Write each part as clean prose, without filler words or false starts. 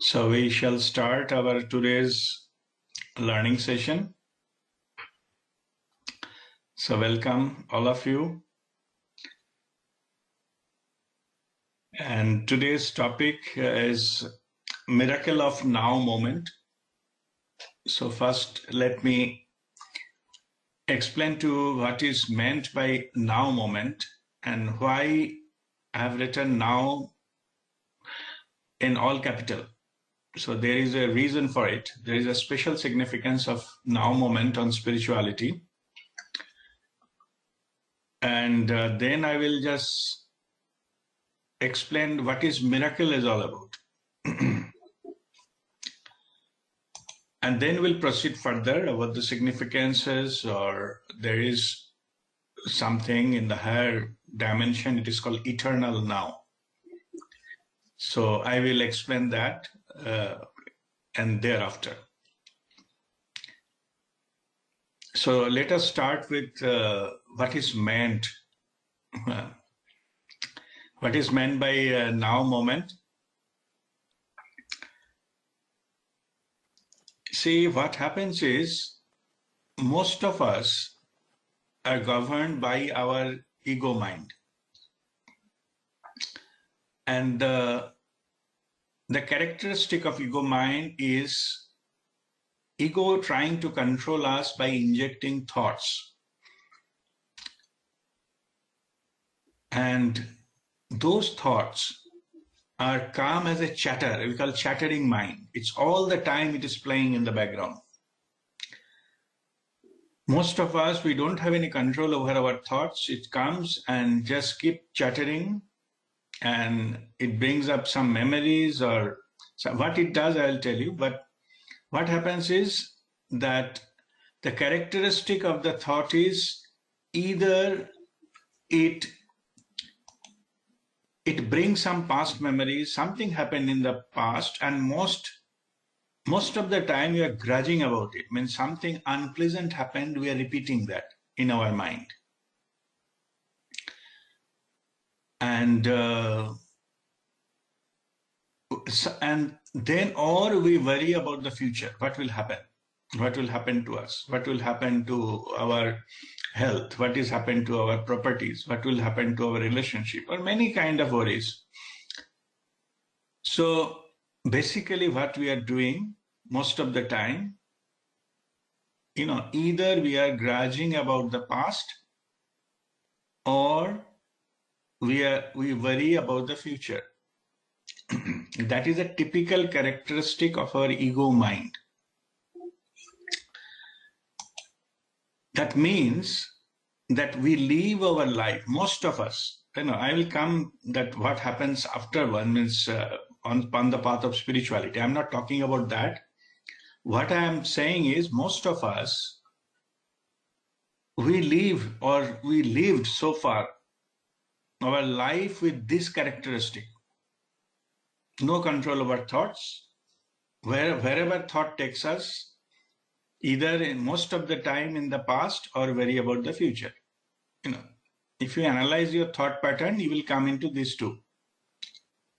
So we shall start our today's learning session. So welcome all of you. And today's topic is miracle of now moment. So first let me explain to what is meant by now moment and why I have written now in all capital. So there is a reason for it. There is a special significance of now moment on spirituality. And then I will just explain what is miracle is all about. And then we'll proceed further about the significances, or there is something in the higher dimension, it is called eternal now. So I will explain that and thereafter. So let us start with what is meant. What is meant by now moment? See, what happens is most of us are governed by our ego mind. And the characteristic of ego mind is ego trying to control us by injecting thoughts. And those thoughts are calm as a chatter, we call chattering mind. It's all the time it is playing in the background. Most of us, we don't have any control over our thoughts. It comes and just keep chattering, and it brings up some memories or what it does, I'll tell you. But what happens is that the characteristic of the thought is either it brings some past memories, something happened in the past, and most of the time we are grudging about it. Means something unpleasant happened, we are repeating that in our mind. And then, or we worry about the future. What will happen? What will happen to us? What will happen to our health? What is happened to our properties? What will happen to our relationship? Or many kind of worries. So basically what we are doing most of the time, either we are grudging about the past, or we worry about the future. That is a typical characteristic of our ego mind. That means that we live our life, most of us, I will come that what happens after one means on the path of spirituality. I'm not talking about that. What I am saying is most of us, we live or we lived so far our life with this characteristic. No control over thoughts. Wherever thought takes us, either in most of the time in the past or worry about the future. If you analyze your thought pattern, you will come into these two.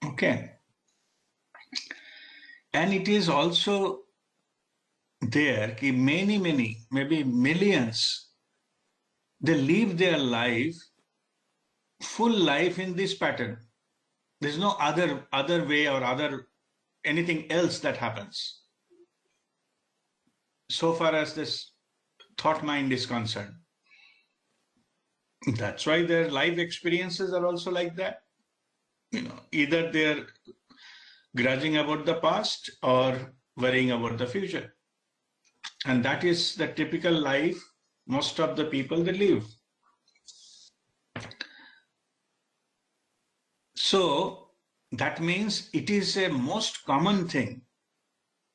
Okay. And it is also there, many, maybe millions, they live their life, full life in this pattern. There's no other way or anything else that happens, so far as this thought mind is concerned. That's why their life experiences are also like that. Either they're grudging about the past or worrying about the future. And that is the typical life most of the people they live. So that means it is a most common thing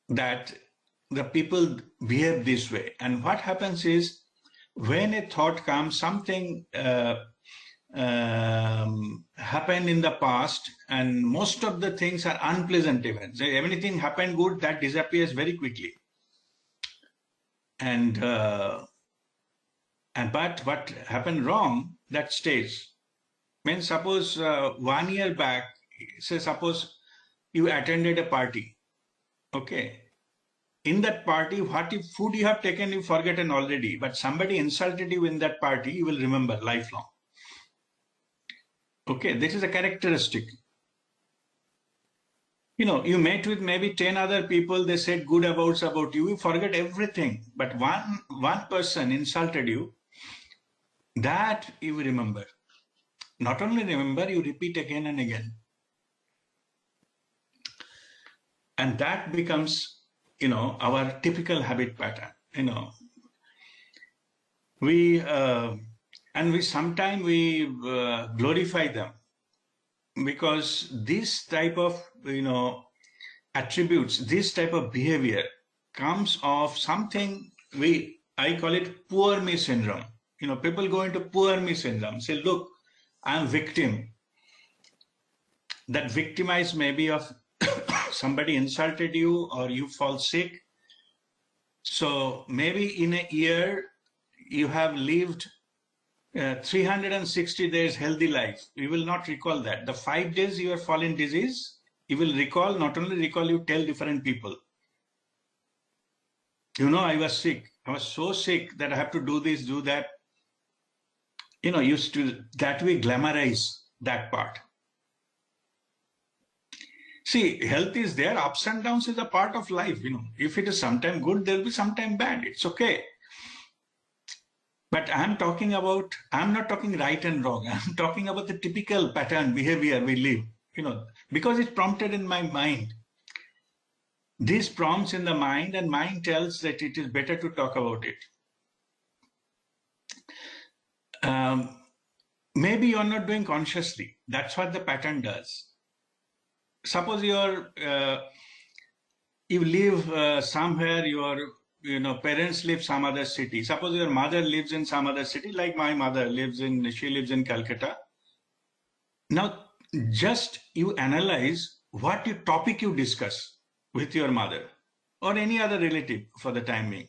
that the people behave this way. And what happens is when a thought comes, something happened in the past, and most of the things are unpleasant events. If anything happened good, that disappears very quickly. But what happened wrong, that stays. Means suppose 1 year back, say suppose you attended a party Okay. In that party, what if food you have taken, you've forgotten already, but somebody insulted you in that party, you will remember lifelong. Okay, this is a characteristic. You met with maybe 10 other people, they said good about you, you forget everything. But one person insulted you, that you will remember. Not only remember, you repeat again and again. And that becomes, our typical habit pattern. We and we sometimes we glorify them, because this type of attributes, this type of behavior comes of something I call it poor me syndrome. People go into poor me syndrome, say, look, I'm victim. That victimized maybe of somebody insulted you or you fall sick. So maybe in a year you have lived 360 days healthy life. You will not recall that. The 5 days you are fallen disease, you will recall, not only recall, you tell different people. I was sick. I was so sick that I have to do this, do that. Used to that way glamorize that part. See, health is there, ups and downs is a part of life. If it is sometime good, there'll be sometime bad. It's okay. But I'm not talking right and wrong. I'm talking about the typical pattern behavior we live, because it's prompted in my mind. This prompts in the mind, and mind tells that it is better to talk about it. Maybe you're not doing consciously. That's what the pattern does. Suppose you live somewhere, your parents live some other city. Suppose your mother lives in some other city, like my mother she lives in Calcutta. Now, just you analyze what topic you discuss with your mother or any other relative for the time being.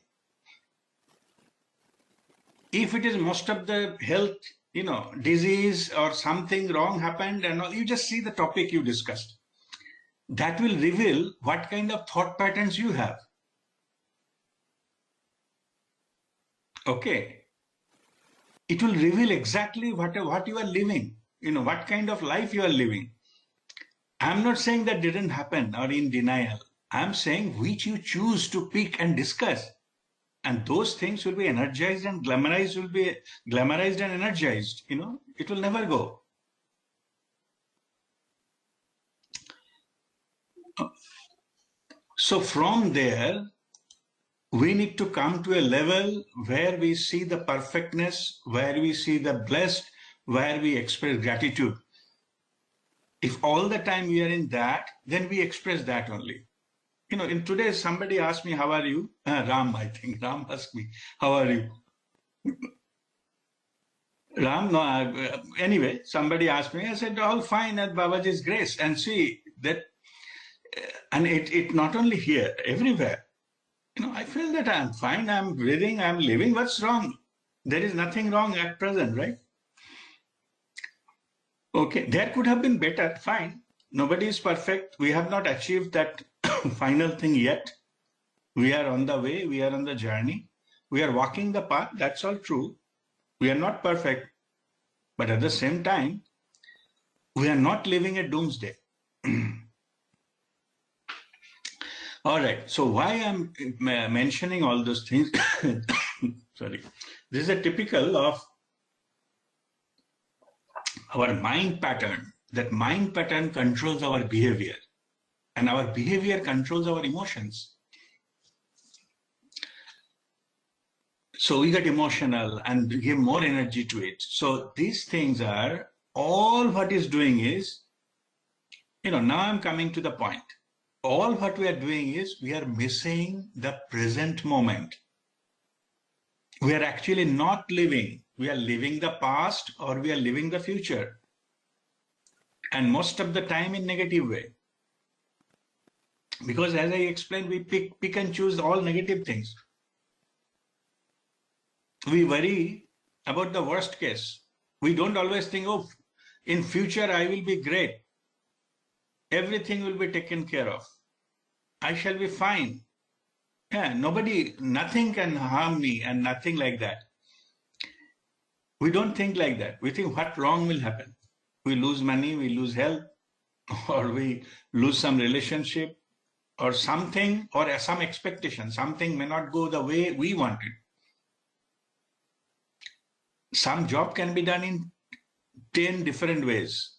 If it is most of the health, disease or something wrong happened and all, you just see the topic you discussed. That will reveal what kind of thought patterns you have. Okay. It will reveal exactly what you are living, what kind of life you are living. I'm not saying that didn't happen or in denial. I'm saying which you choose to pick and discuss. And those things will be energized and glamorized, and energized. It will never go. So from there, we need to come to a level where we see the perfectness, where we see the blessed, where we express gratitude. If all the time we are in that, then we express that only. In today, somebody asked me, how are you? Ram, I think. Ram asked me, how are you? Ram, no, anyway, somebody asked me, I said, all fine at Babaji's grace. And see, that, and it not only here, everywhere. I feel that I'm fine, I'm breathing, I'm living. What's wrong? There is nothing wrong at present, right? Okay, there could have been better, fine. Nobody is perfect. We have not achieved that final thing yet. We are on the way, we are on the journey. We are walking the path, that's all true. We are not perfect. But at the same time, we are not living a doomsday. All right, so why I'm mentioning all those things, sorry, this is a typical of our mind pattern. That mind pattern controls our behavior, and our behavior controls our emotions. So we get emotional and give more energy to it. So these things are all what is doing is, now I'm coming to the point. All what we are doing is we are missing the present moment. We are actually not living. We are living the past or we are living the future. And most of the time in negative way. Because as I explained, we pick and choose all negative things. We worry about the worst case. We don't always think, oh, in future I will be great. Everything will be taken care of. I shall be fine. Yeah, nothing can harm me and nothing like that. We don't think like that. We think what wrong will happen. We lose money, we lose health, or we lose some relationship, or something, or some expectation. Something may not go the way we want it. Some job can be done in 10 different ways.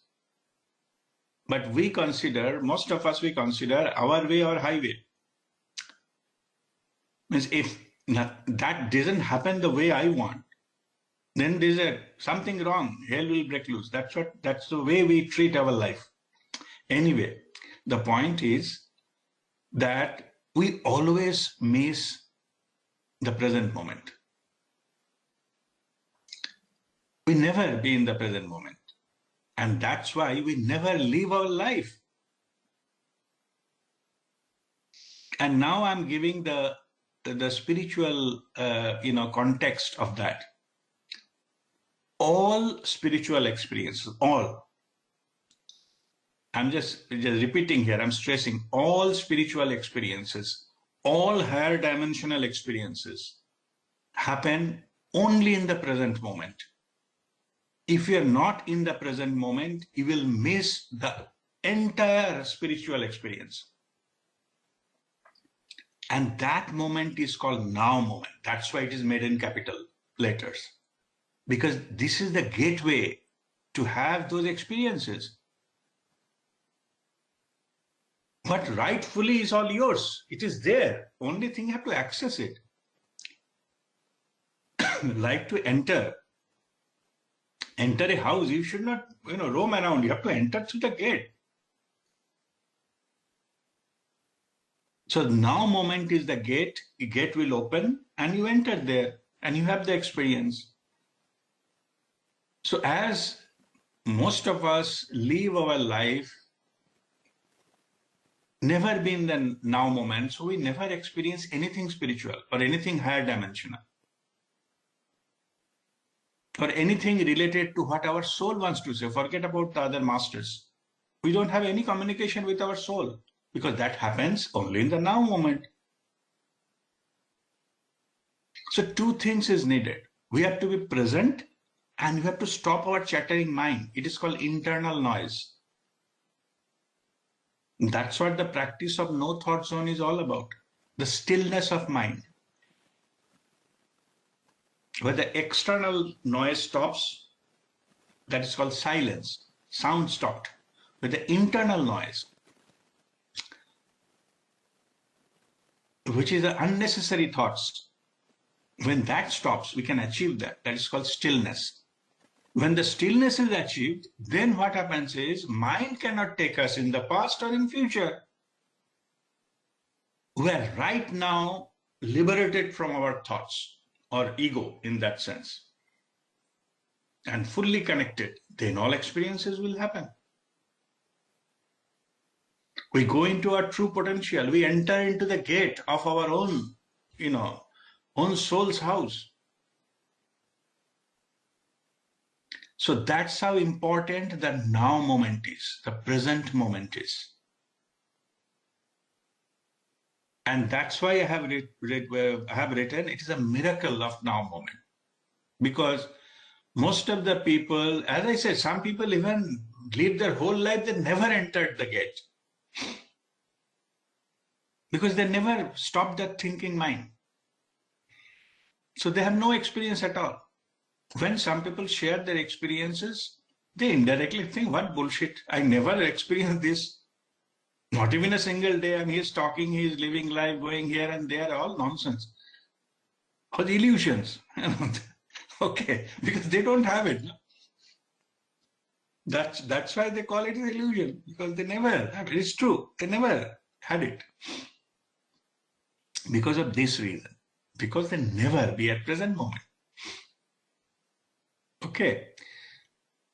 But most of us, we consider our way or highway. Means if that doesn't happen the way I want, then there's something wrong. Hell will break loose. That's the way we treat our life. Anyway, the point is that we always miss the present moment. We never be in the present moment. And that's why we never live our life. And now I'm giving the spiritual context of that. All spiritual experiences, I'm just repeating here, I'm stressing, all spiritual experiences, all higher dimensional experiences happen only in the present moment. If you are not in the present moment, you will miss the entire spiritual experience. And that moment is called now moment. That's why it is made in capital letters. Because this is the gateway to have those experiences. But rightfully is all yours. It is there. Only thing you have to access it. Like to enter a house, you should not roam around. You have to enter through the gate. So now moment is the gate will open and you enter there and you have the experience. So as most of us live our life never be in the now moment, so we never experience anything spiritual or anything higher dimensional or anything related to what our soul wants to say. Forget about the other masters. We don't have any communication with our soul because that happens only in the now moment. So two things is needed. We have to be present and we have to stop our chattering mind. It is called internal noise. That's what the practice of no thought zone is all about. The stillness of mind. Where the external noise stops, that is called silence. Sound stopped. With the internal noise, which is the unnecessary thoughts, when that stops, we can achieve that. That is called stillness. When the stillness is achieved, then what happens is mind cannot take us in the past or in future. We are right now liberated from our thoughts or ego in that sense and fully connected. Then all experiences will happen. We go into our true potential. We enter into the gate of our own, own soul's house. So that's how important the now moment is, the present moment is. And that's why I have written, it is a miracle of now moment. Because most of the people, as I said, some people even live their whole life, they never entered the gate. Because they never stopped that thinking mind. So they have no experience at all. When some people share their experiences, they indirectly think, what bullshit, I never experienced this. Not even a single day, and he's talking, he's living life, going here and there, all nonsense. Or the illusions. Okay, because they don't have it. That's why they call it an illusion, because they never have it. It's true, they never had it. Because of this reason, because they never be at present moment. Okay,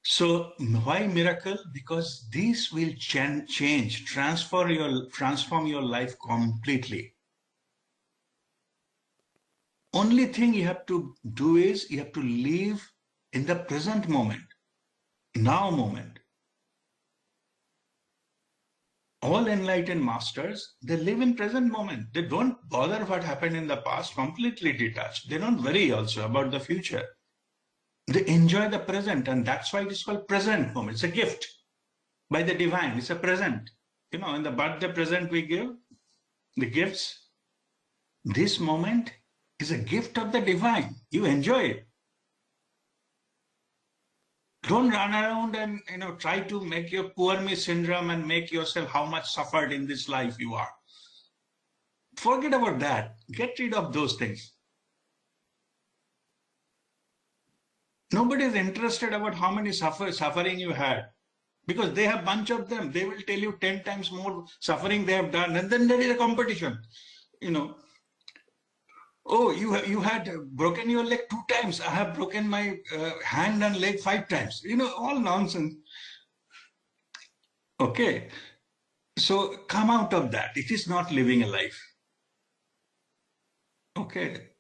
so why miracle? Because this will transform your life completely. Only thing you have to do is you have to live in the present moment, now moment. All enlightened masters, they live in present moment. They don't bother what happened in the past, completely detached. They don't worry also about the future. They enjoy the present, and that's why it is called present moment. It's a gift by the divine. It's a present. You know, in the birthday present we give, the gifts, this moment is a gift of the divine. You enjoy it. Don't run around and try to make your poor me syndrome and make yourself how much suffered in this life you are. Forget about that. Get rid of those things. Nobody is interested about how many suffering you had, because they have bunch of them. They will tell you 10 times more suffering they have done, and then there is a competition. Oh, you had broken your leg 2 times. I have broken my hand and leg 5 times. All nonsense. Okay, so come out of that. It is not living a life. Okay.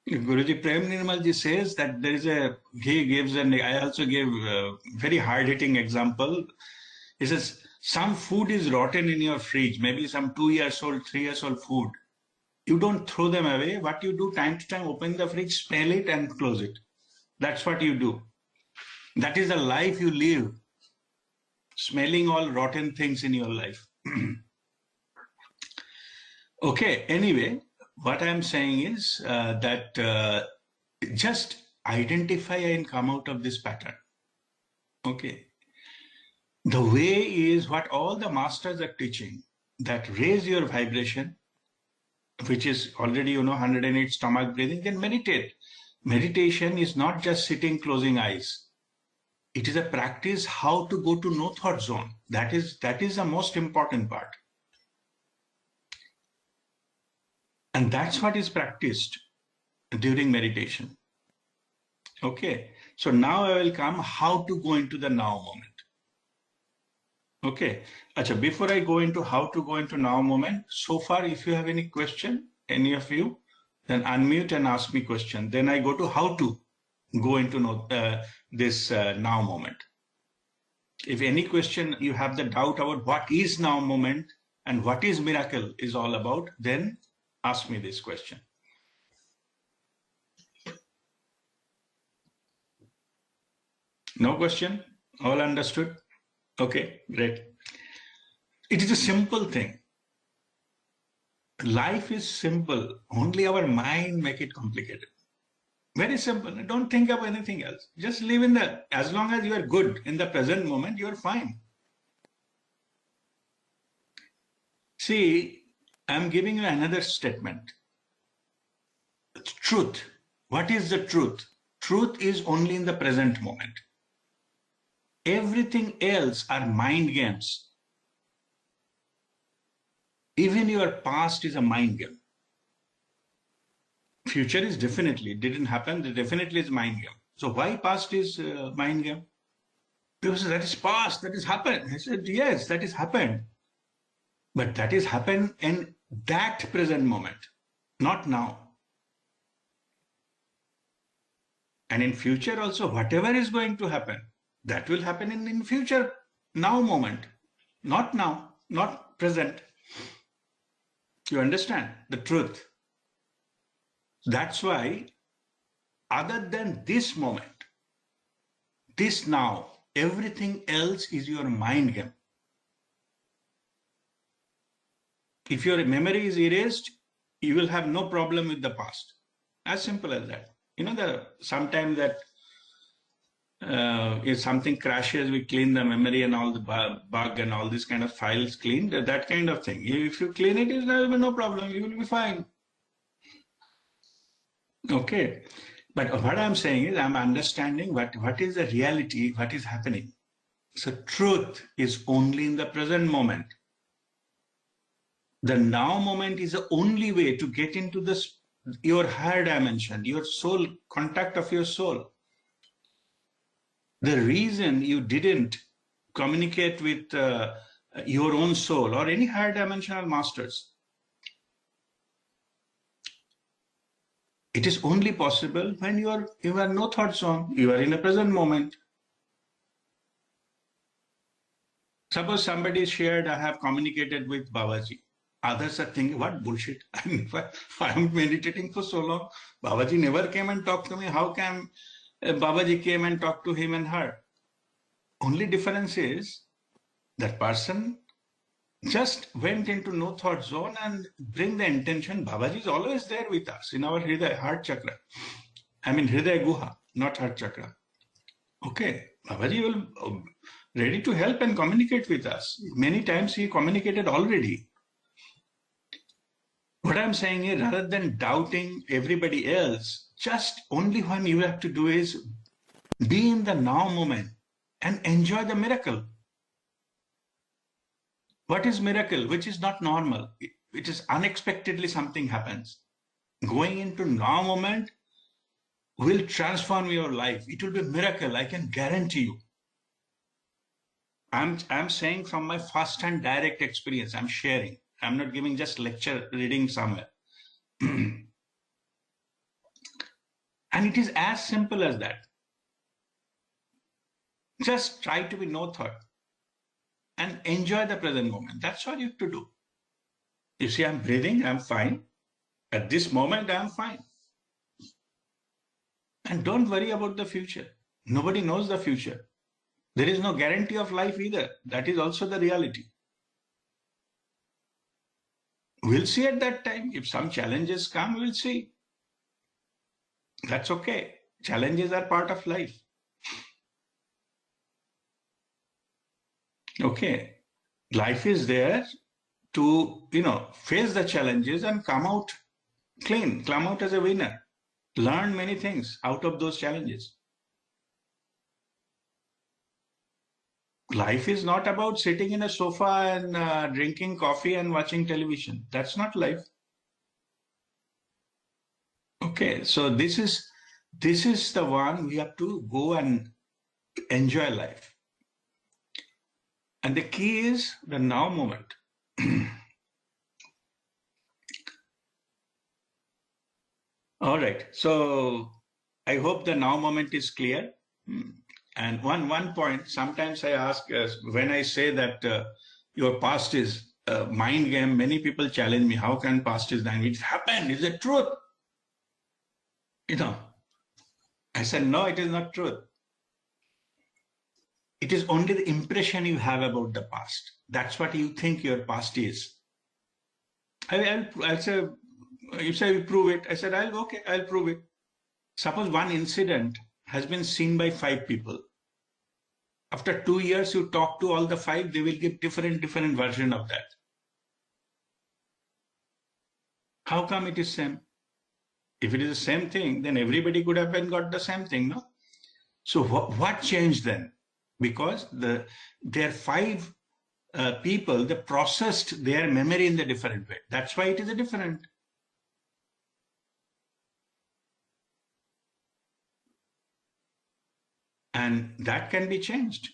Guruji Prem Nirmalji says that he gives, and I also gave a very hard-hitting example. He says, some food is rotten in your fridge, maybe some 2 years old, 3 years old food. You don't throw them away. What you do, time to time, open the fridge, smell it and close it. That's what you do. That is the life you live, smelling all rotten things in your life. Okay, anyway, what I'm saying is that just identify and come out of this pattern. Okay. The way is what all the masters are teaching, that raise your vibration, which is already, 108 stomach breathing, then meditate. Meditation is not just sitting, closing eyes. It is a practice how to go to no thought zone. That is the most important part. And that's what is practiced during meditation. Okay. So now I will come how to go into the now moment. Okay. Achha, before I go into how to go into now moment, so far, if you have any question, any of you, then unmute and ask me question. Then I go to how to go into this now moment. If any question you have the doubt about what is now moment and what is miracle is all about, then ask me this question. No question? All understood? Okay, great. It is a simple thing. Life is simple. Only our mind make it complicated. Very simple. Don't think of anything else. Just live in as long as you are good in the present moment, you are fine. See, I'm giving you another statement. Truth. What is the truth? Truth is only in the present moment. Everything else are mind games. Even your past is a mind game. Future is definitely, didn't happen, definitely is mind game. So why past is mind game? People say, that is past, that has happened. I said, yes, that has happened. But that has happened in that present moment, not now. And in future also, whatever is going to happen, that will happen in future, now moment, not now, not present. You understand the truth? That's why, other than this moment, this now, everything else is your mind game. If your memory is erased, you will have no problem with the past. As simple as that. Sometimes that if something crashes, we clean the memory and all the bug and all these kind of files cleaned, that kind of thing. If you clean it, there will be no problem. You will be fine. Okay. But what I'm saying is I'm understanding what is the reality, what is happening. So truth is only in the present moment. The now moment is the only way to get into your higher dimension, your soul, contact of your soul. The reason you didn't communicate with your own soul or any higher dimensional masters, it is only possible when you are no thought zone, you are in a present moment. Suppose somebody shared, I have communicated with Babaji. Others are thinking, what bullshit? I mean, I'm meditating for so long. Babaji never came and talked to me. How can Babaji came and talked to him and her? Only difference is that person just went into no thought zone and bring the intention. Babaji is always there with us in our Hridaya, heart chakra. I mean, Hridaya Guha, not heart chakra. Okay, Babaji will ready to help and communicate with us. Many times he communicated already. What I'm saying is, rather than doubting everybody else, just only one you have to do is be in the now moment and enjoy the miracle. What is miracle? Which is not normal. It is unexpectedly something happens. Going into now moment will transform your life. It will be a miracle, I can guarantee you. I'm saying from my first hand direct experience, I'm sharing. I'm not giving just lecture reading somewhere. And it is as simple as that. Just try to be no thought and enjoy the present moment. That's all you have to do. You see, I'm breathing, I'm fine. At this moment, I'm fine. And don't worry about the future. Nobody knows the future. There is no guarantee of life either. That is also the reality. We'll see at that time. If some challenges come, we'll see. That's okay. Challenges are part of life. Okay. Life is there to, face the challenges and come out clean, come out as a winner. Learn many things out of those challenges. Life is not about sitting in a sofa and drinking coffee and watching television. That's not life. Okay, so this is the one we have to go and enjoy life. And the key is the now moment. All right, so I hope the now moment is clear. And one point, sometimes I ask, when I say that your past is a mind game, many people challenge me, how can past is mind? It happened, is it truth? I said, no, it is not truth. It is only the impression you have about the past. That's what you think your past is. I'll say, you say you prove it. I said, I'll prove it. Suppose one incident has been seen by 5 people. After 2 years, you talk to all the 5, they will give different version of that. How come it is same? If it is the same thing, then everybody could have got the same thing, no? So what changed then? Because their 5 people, they processed their memory in the different way. That's why it is a different. And that can be changed.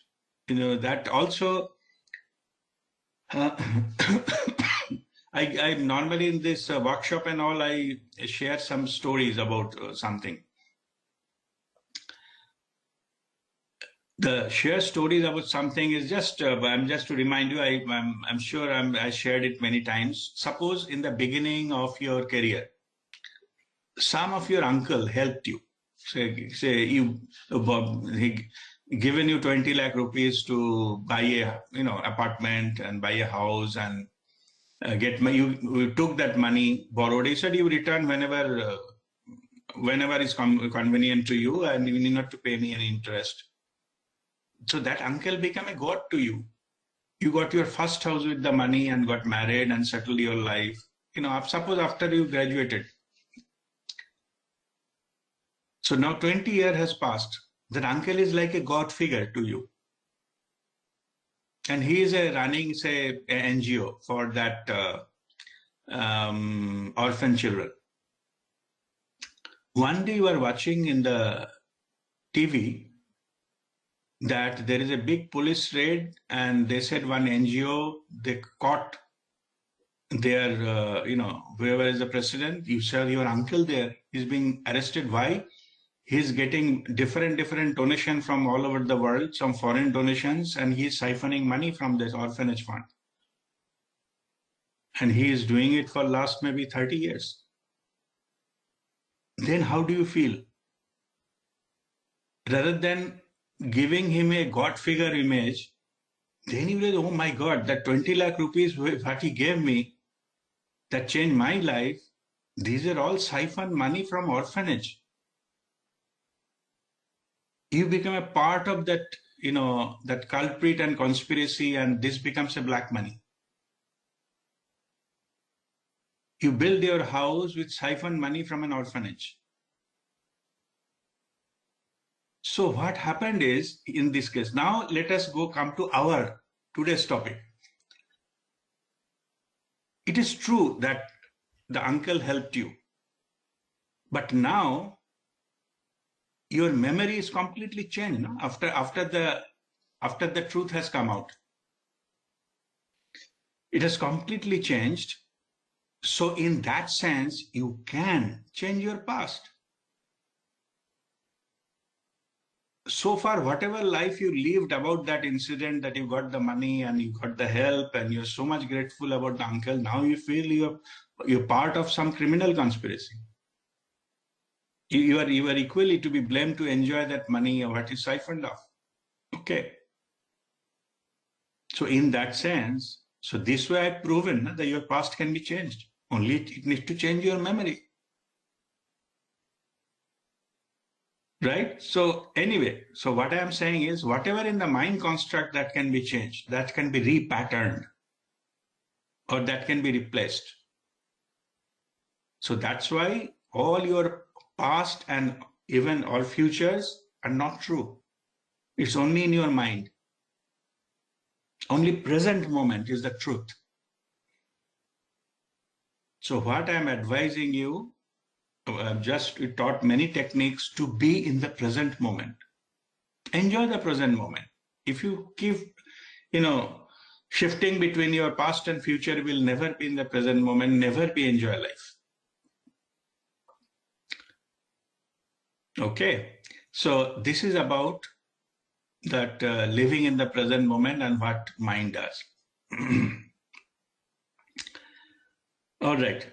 That also, I normally in this workshop and all, I share some stories about something. The share stories about something is just, I'm just to remind you, I'm sure I shared it many times. Suppose in the beginning of your career, some of your uncle helped you. Say he given you 20 lakh rupees to buy a apartment and buy a house and you took that money, borrowed. He said you return whenever is convenient to you, and you need not to pay me any interest. So that uncle became a god to you. You got your first house with the money and got married and settled your life. Suppose after you graduated. So now 20 years has passed. That uncle is like a god figure to you. And he is running, say, an NGO for that orphan children. One day you are watching in the TV that there is a big police raid, and they said one NGO, they caught their, whoever is the president, you saw your uncle there, he's being arrested. Why? He's getting different donation from all over the world, some foreign donations, and he's siphoning money from this orphanage fund. And he is doing it for last maybe 30 years. Then how do you feel? Rather than giving him a God figure image, then you realize, oh my God, that 20 lakh rupees that he gave me, that changed my life, these are all siphon money from orphanage. You become a part of that, that culprit and conspiracy, and this becomes a black money. You build your house with siphon money from an orphanage. So what happened is, in this case, now let us come to our today's topic. It is true that the uncle helped you, but now your memory is completely changed, no? after the truth has come out. It has completely changed. So in that sense, you can change your past. So far, whatever life you lived about that incident, that you got the money and you got the help and you're so much grateful about the uncle, now you feel you're part of some criminal conspiracy. You are equally to be blamed to enjoy that money or what is siphoned off. Okay. So in that sense, so this way I've proven that your past can be changed. Only it needs to change your memory. Right? So anyway, so what I am saying is whatever in the mind construct that can be changed, that can be repatterned, or that can be replaced. So that's why all your past and even all futures are not true. It's only in your mind. Only present moment is the truth. So what I'm advising you, I've just taught many techniques to be in the present moment. Enjoy the present moment. If you keep, shifting between your past and future, will never be in the present moment, never be enjoy life. Okay. So this is about that living in the present moment and what mind does. All right.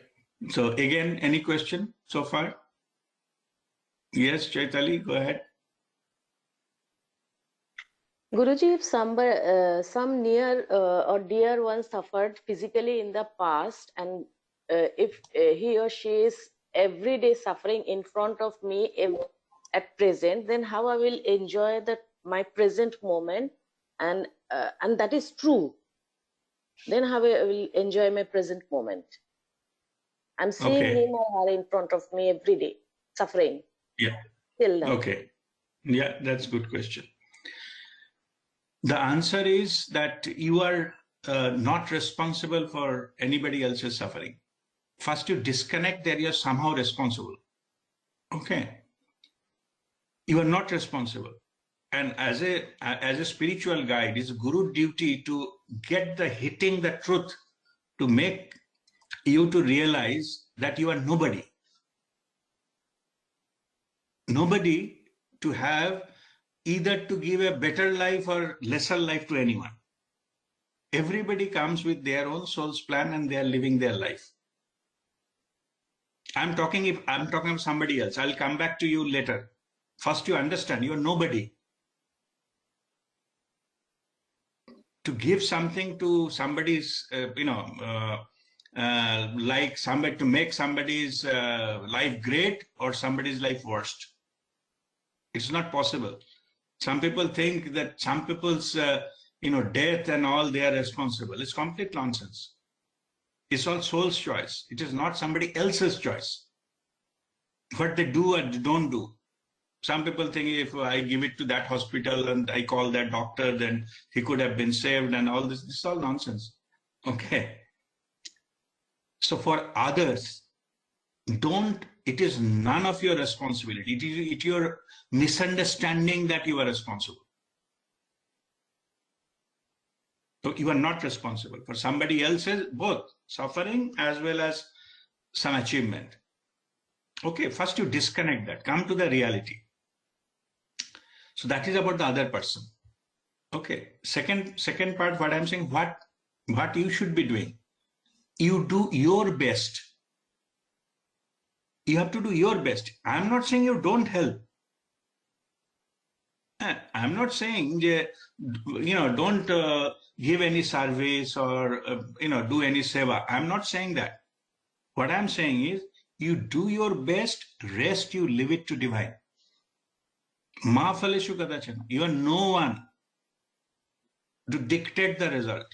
So again, any question so far? Yes, Chaitali, go ahead. Guruji, if some near or dear one suffered physically in the past, and if he or she is every day suffering in front of me at present, then how I will enjoy my present moment, and that is true. Then how I will enjoy my present moment. I'm seeing him or her in front of me every day, suffering. Yeah. Till now. Okay. Yeah, that's a good question. The answer is that you are not responsible for anybody else's suffering. First, you disconnect that you're somehow responsible. Okay. You are not responsible. And as a spiritual guide, it's Guru duty to get hitting the truth, to make you to realize that you are nobody. Nobody to have either to give a better life or lesser life to anyone. Everybody comes with their own soul's plan and they are living their life. I'm talking of somebody else. I'll come back to you later. First, you understand you're nobody. To give something to somebody's, like somebody, to make somebody's life great or somebody's life worst. It's not possible. Some people think that some people's, death and all, they are responsible. It's complete nonsense. It's all soul's choice. It is not somebody else's choice. What they do or don't do. Some people think if I give it to that hospital and I call that doctor, then he could have been saved and all this. This is all nonsense. Okay. So for others, it is none of your responsibility. It is your misunderstanding that you are responsible. So you are not responsible for somebody else's both suffering as well as some achievement. Okay, first you disconnect that, come to the reality. So that is about the other person. Okay, second part, what I'm saying, what you should be doing. You do your best. You have to do your best. I'm not saying you don't help. I'm not saying, don't give any service or, do any seva. I'm not saying that. What I'm saying is, you do your best, rest you leave it to divine. Ma phaleshu kadachana. You are no one to dictate the result.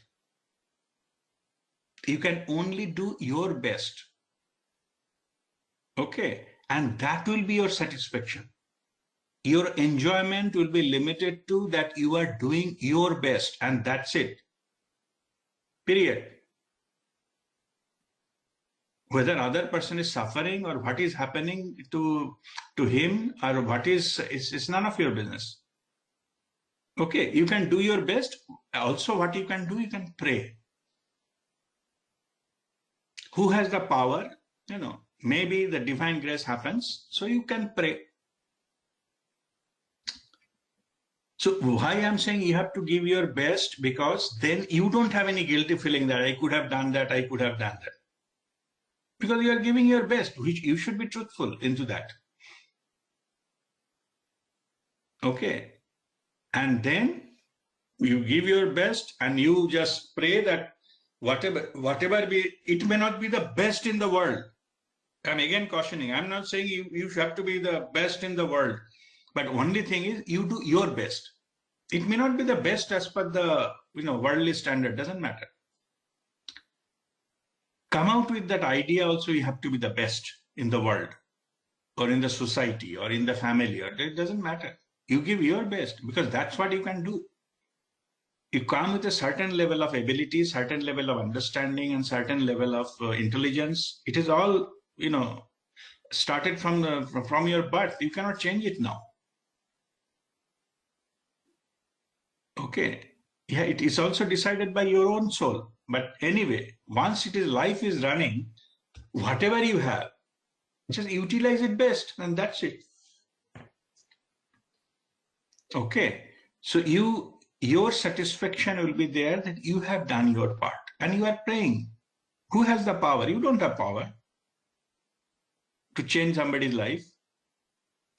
You can only do your best. Okay. And that will be your satisfaction. Your enjoyment will be limited to that you are doing your best, and that's it. Period. Whether other person is suffering or what is happening to him or what is none of your business. Okay, you can do your best. Also, what you can do, you can pray. Who has the power? Maybe the divine grace happens, so you can pray. So why I'm saying you have to give your best, because then you don't have any guilty feeling that I could have done that, I could have done that. Because you are giving your best, which you should be truthful into that. Okay. And then you give your best and you just pray that whatever be, it may not be the best in the world. I'm again cautioning. I'm not saying you have to be the best in the world. But only thing is, you do your best. It may not be the best as per the worldly standard, doesn't matter. Come out with that idea also, you have to be the best in the world or in the society or in the family, or it doesn't matter. You give your best because that's what you can do. You come with a certain level of ability, certain level of understanding, and certain level of intelligence. It is all, started from your birth. You cannot change it now. Okay. Yeah, it is also decided by your own soul. But anyway, once life is running, whatever you have, just utilize it best, and that's it. Okay. So your satisfaction will be there that you have done your part and you are praying. Who has the power? You don't have power to change somebody's life.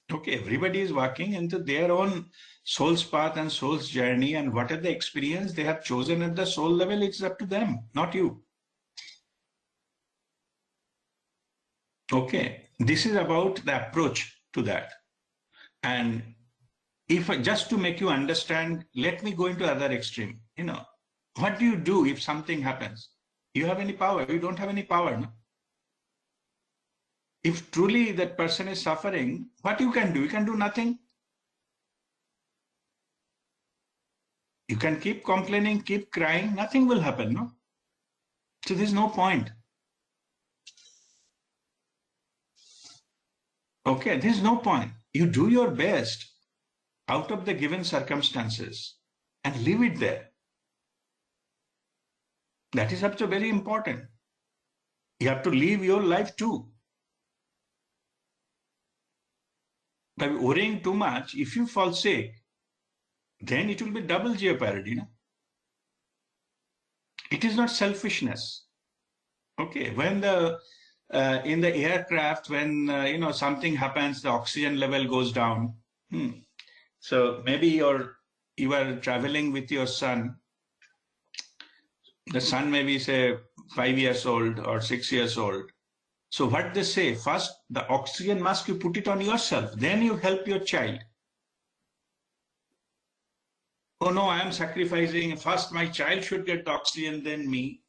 Okay, everybody is walking into their own soul's path and soul's journey, and whatever the experience they have chosen at the soul level, it's up to them, not you. Okay, this is about the approach to that. And if just to make you understand, let me go into other extreme. What do you do if something happens? You have any power? You don't have any power, no? If truly that person is suffering, what you can do? You can do nothing. You can keep complaining, keep crying, nothing will happen, no? So there's no point. Okay, there's no point. You do your best out of the given circumstances and leave it there. That is also very important. You have to live your life too. By worrying too much, if you fall sick, then it will be double jeopardy. It is not selfishness. Okay, when in the aircraft, when something happens, the oxygen level goes down. So maybe you are traveling with your son. The son may be, say, 5 years old or 6 years old. So what they say, first the oxygen mask, you put it on yourself, then you help your child. Oh no, I am sacrificing. First my child should get the oxygen, then me.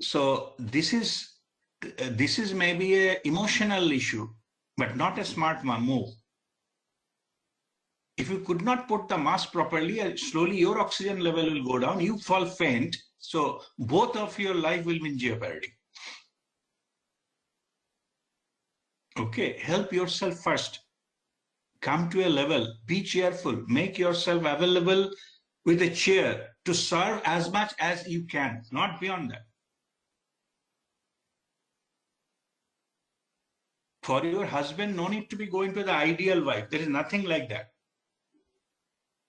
So this is maybe an emotional issue, but not a smart move. If you could not put the mask properly, slowly your oxygen level will go down, you fall faint, so both of your life will be in jeopardy. Okay, help yourself first. Come to a level, be cheerful, make yourself available with a chair to serve as much as you can, not beyond that. For your husband, no need to be going to the ideal wife. There is nothing like that.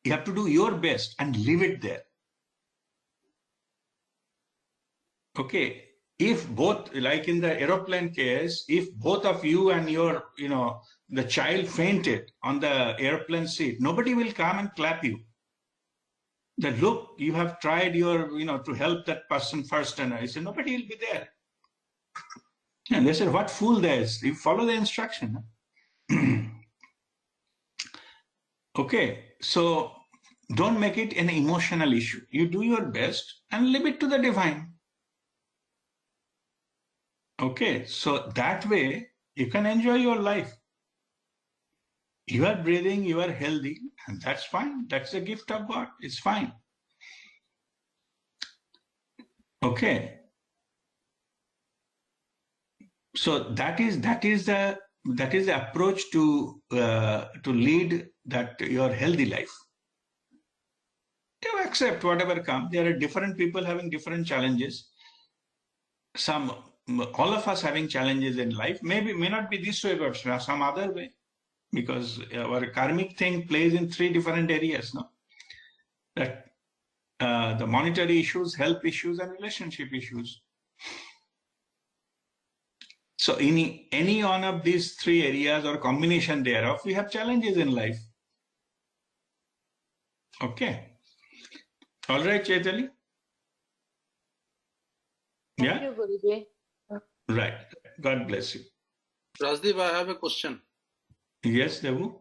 You have to do your best and leave it there. Okay. If both, like in the aeroplane case, if both of you and your, the child fainted on the airplane seat, nobody will come and clap you. That look, you have tried your, to help that person first. And I said, nobody will be there. And they said, what fool there is? You follow the instruction. Okay. So don't make it an emotional issue. You do your best and leave it to the divine. Okay, so that way you can enjoy your life. You are breathing, you are healthy, and that's fine. That's a gift of God. It's fine. Okay. So that is the approach to lead that your healthy life. You accept whatever comes. There are different people having different challenges. All of us having challenges in life. May not be this way, but some other way. Because our karmic thing plays in 3 different areas, no? That the monetary issues, health issues, and relationship issues. So in any one of these 3 areas or combination thereof, we have challenges in life. Okay. All right, Chaitali? Thank you, Guruji. Right. God bless you. Rajdeep, I have a question. Yes, Devu?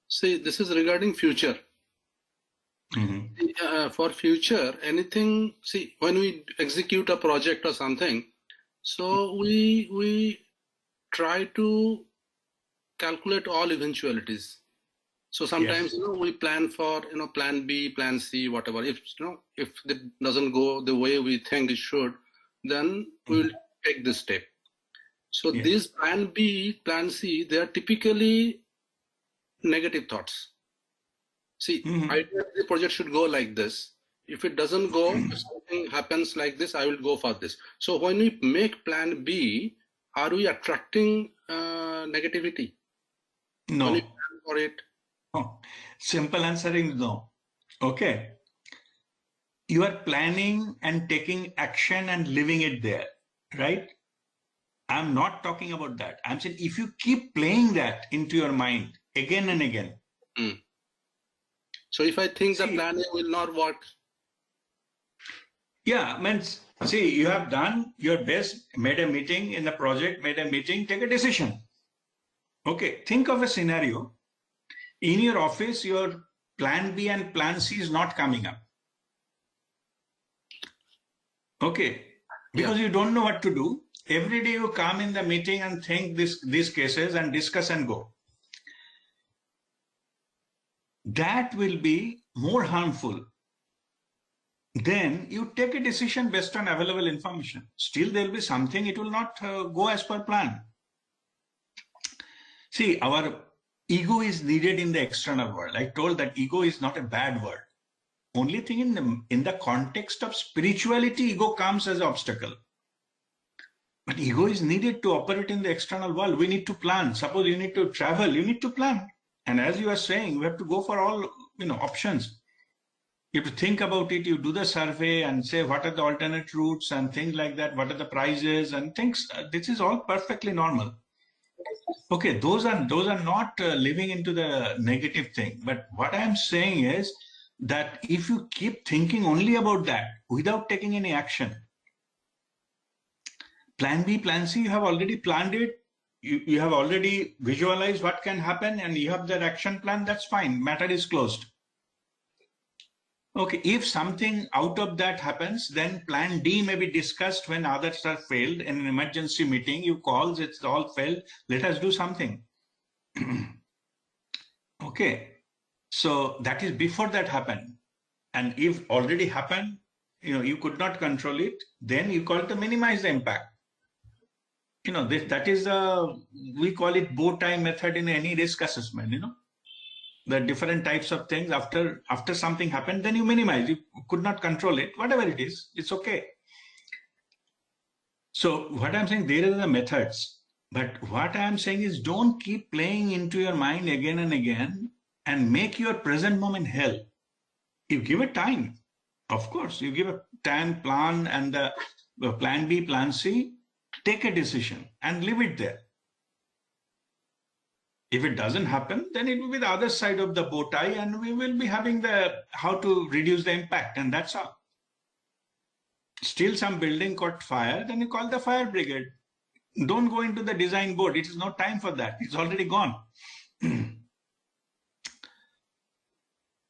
See, this is regarding future. For future, anything, see, when we execute a project or something, so we try to calculate all eventualities. So sometimes, Yes. we plan for, plan B, plan C, whatever. If it doesn't go the way we think it should, then we'll take this step. So these plan B, plan C, they are typically negative thoughts. See, ideally the project should go like this. If it doesn't go, if something happens like this, I will go for this. So when we make plan B, are we attracting negativity? No. When we plan for it? No. Simple answer is no. Okay. You are planning and taking action and leaving it there, right? I'm not talking about that. I'm saying if you keep playing that into your mind again and again. So if I think the plan A will not work. Yeah, means, see, you have done your best, made a meeting in the project, made a meeting, take a decision. Okay, think of a scenario. In your office, your plan B and plan C is not coming up. Okay, because you don't know what to do. Every day you come in the meeting and think these cases and discuss and go. That will be more harmful. Then you take a decision based on available information. Still there will be something, it will not go as per plan. See, our ego is needed in the external world. I told that ego is not a bad word. Only thing in the context of spirituality, ego comes as an obstacle. But ego is needed to operate in the external world. We need to plan. Suppose you need to travel, you need to plan. And as you are saying, we have to go for all options. You have to think about it. You do the survey and say what are the alternate routes and things like that. What are the prices and things. This is all perfectly normal. Okay, those are not living into the negative thing. But what I'm saying is that if you keep thinking only about that without taking any action, plan B, plan C, you have already planned it. You have already visualized what can happen and you have that action plan. That's fine. Matter is closed. Okay, if something out of that happens, then plan D may be discussed when others are failed in an emergency meeting. You call, it's all failed. Let us do something. Okay, so that is before that happened. And if already happened, you could not control it, then you call it to minimize the impact. That is we call it bow tie method in any risk assessment, the different types of things after something happened, then you minimize. You could not control it, whatever it is, it's okay. So what I'm saying, there are the methods. But what I'm saying is don't keep playing into your mind again and again and make your present moment hell. You give it time. Of course, you give a time plan and the plan B, plan C, take a decision and leave it there. If it doesn't happen, then it will be the other side of the bow tie and we will be having the how to reduce the impact, and that's all. Still some building caught fire, then you call the fire brigade. Don't go into the design board. It is no time for that. It's already gone.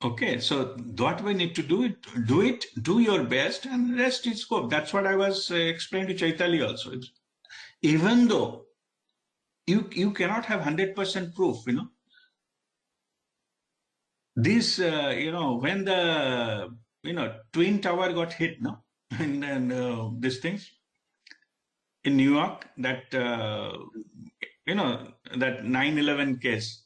Okay, so what we need to do your best, and rest is scope. That's what I was explaining to Chaitali also. Even though you cannot have 100% proof, this, when the, Twin Tower got hit, no? And then these things in New York, that, that 9/11 case.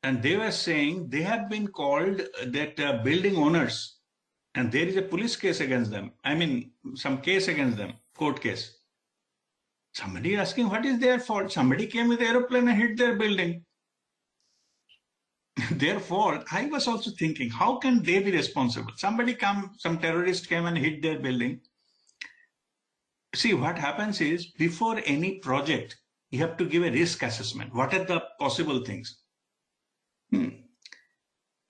And they were saying they have been called that building owners, and there is a police case against them. I mean, some case against them, court case. Somebody is asking, what is their fault? Somebody came with an aeroplane and hit their building. Their fault. I was also thinking, how can they be responsible? Some terrorist came and hit their building. See, what happens is, before any project, you have to give a risk assessment. What are the possible things?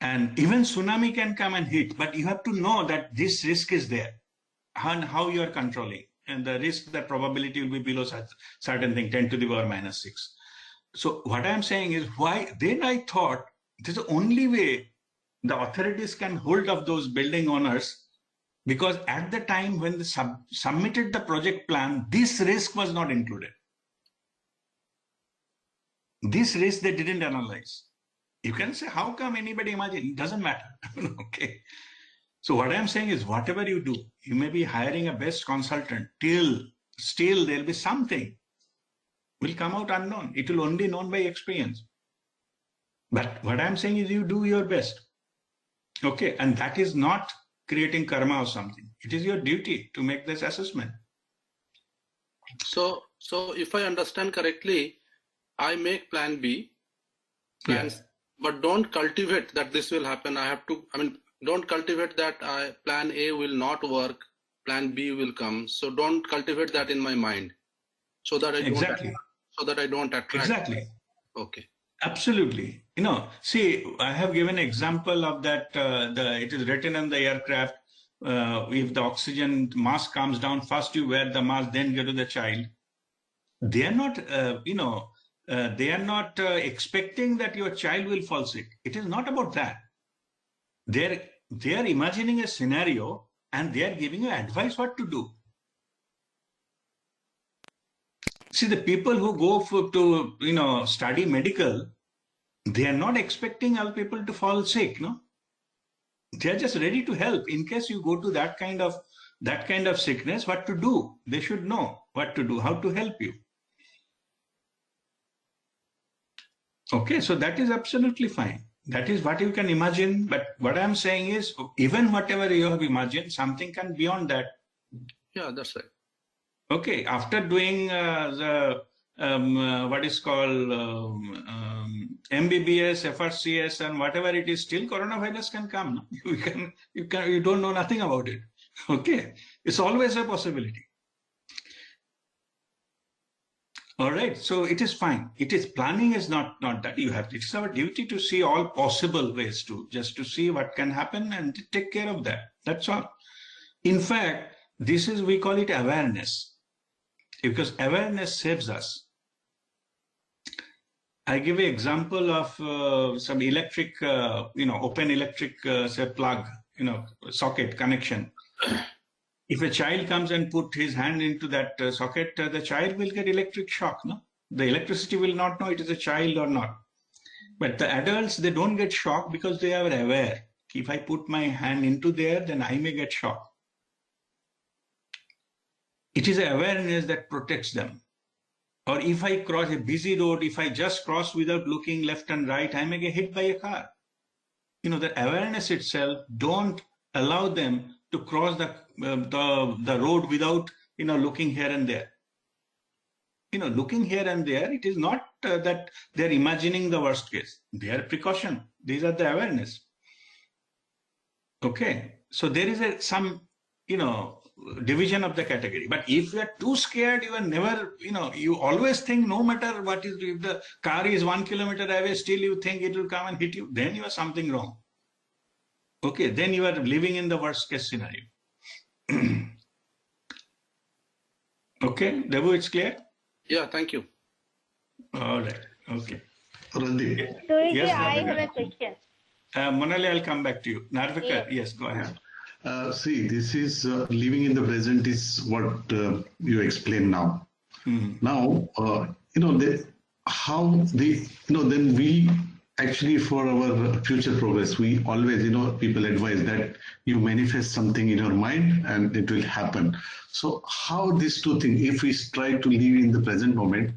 And even tsunami can come and hit, but you have to know that this risk is there and how you are controlling. And the risk, the probability will be below certain thing, 10 to the power minus 6. So what I'm saying is, why then I thought this is the only way the authorities can hold of those building owners, because at the time when they submitted the project plan, this risk was not included. This risk they didn't analyze. You can say, how come anybody imagine? It doesn't matter. Okay. So what I'm saying is, whatever you do, you may be hiring a best consultant, still there'll be something will come out unknown. It will only be known by experience. But what I'm saying is, you do your best. Okay. And that is not creating karma or something. It is your duty to make this assessment. So if I understand correctly, I make plan B, plans, but don't cultivate that this will happen. Don't cultivate that plan A will not work, plan B will come. So don't cultivate that in my mind, so that I don't attract. Exactly. Okay. Absolutely. See, I have given an example of that. It is written in the aircraft. If the oxygen mask comes down, first you wear the mask, then go to the child. They are not, they are not expecting that your child will fall sick. It is not about that. They are imagining a scenario and they are giving you advice what to do. See, the people who go to study medical, they are not expecting other people to fall sick, no? They are just ready to help in case you go to that kind of sickness. What to do? They should know what to do, how to help you. Okay, so that is absolutely fine. That is what you can imagine. But what I'm saying is, even whatever you have imagined, something can beyond that. Yeah, that's right. Okay, after doing what is called MBBS, FRCS, and whatever it is, still coronavirus can come. No? You don't know nothing about it. Okay, it's always a possibility. All right, so it is fine. It is planning is not that you have. It's our duty to see all possible ways to see what can happen and take care of that. That's all. In fact, we call it awareness, because awareness saves us. I give an example of some electric, open electric say plug, socket connection. If a child comes and put his hand into that socket, the child will get electric shock, no? The electricity will not know it is a child or not. But the adults, they don't get shocked because they are aware. If I put my hand into there, then I may get shocked. It is awareness that protects them. Or if I cross a busy road, if I just cross without looking left and right, I may get hit by a car. The awareness itself don't allow them to cross the road without looking here and there. Looking here and there, it is not that they're imagining the worst case. They are precaution. These are the awareness. Okay. So there is some, division of the category. But if you are too scared, you are never, you always think no matter what is, if the car is 1 kilometer away, still you think it will come and hit you, then you are something wrong. Okay. Then you are living in the worst case scenario. Okay. Debu, it's clear? Yeah, thank you. All right. Okay. Randeep. Guruji, Yes, I have Narvika. a question. Monali, I'll come back to you. Narvika, yes, go ahead. See, this is living in the present is what you explain now. Now, then we actually for our future progress, we always, people advise that you manifest something in your mind and it will happen. So how these two things, if we try to live in the present moment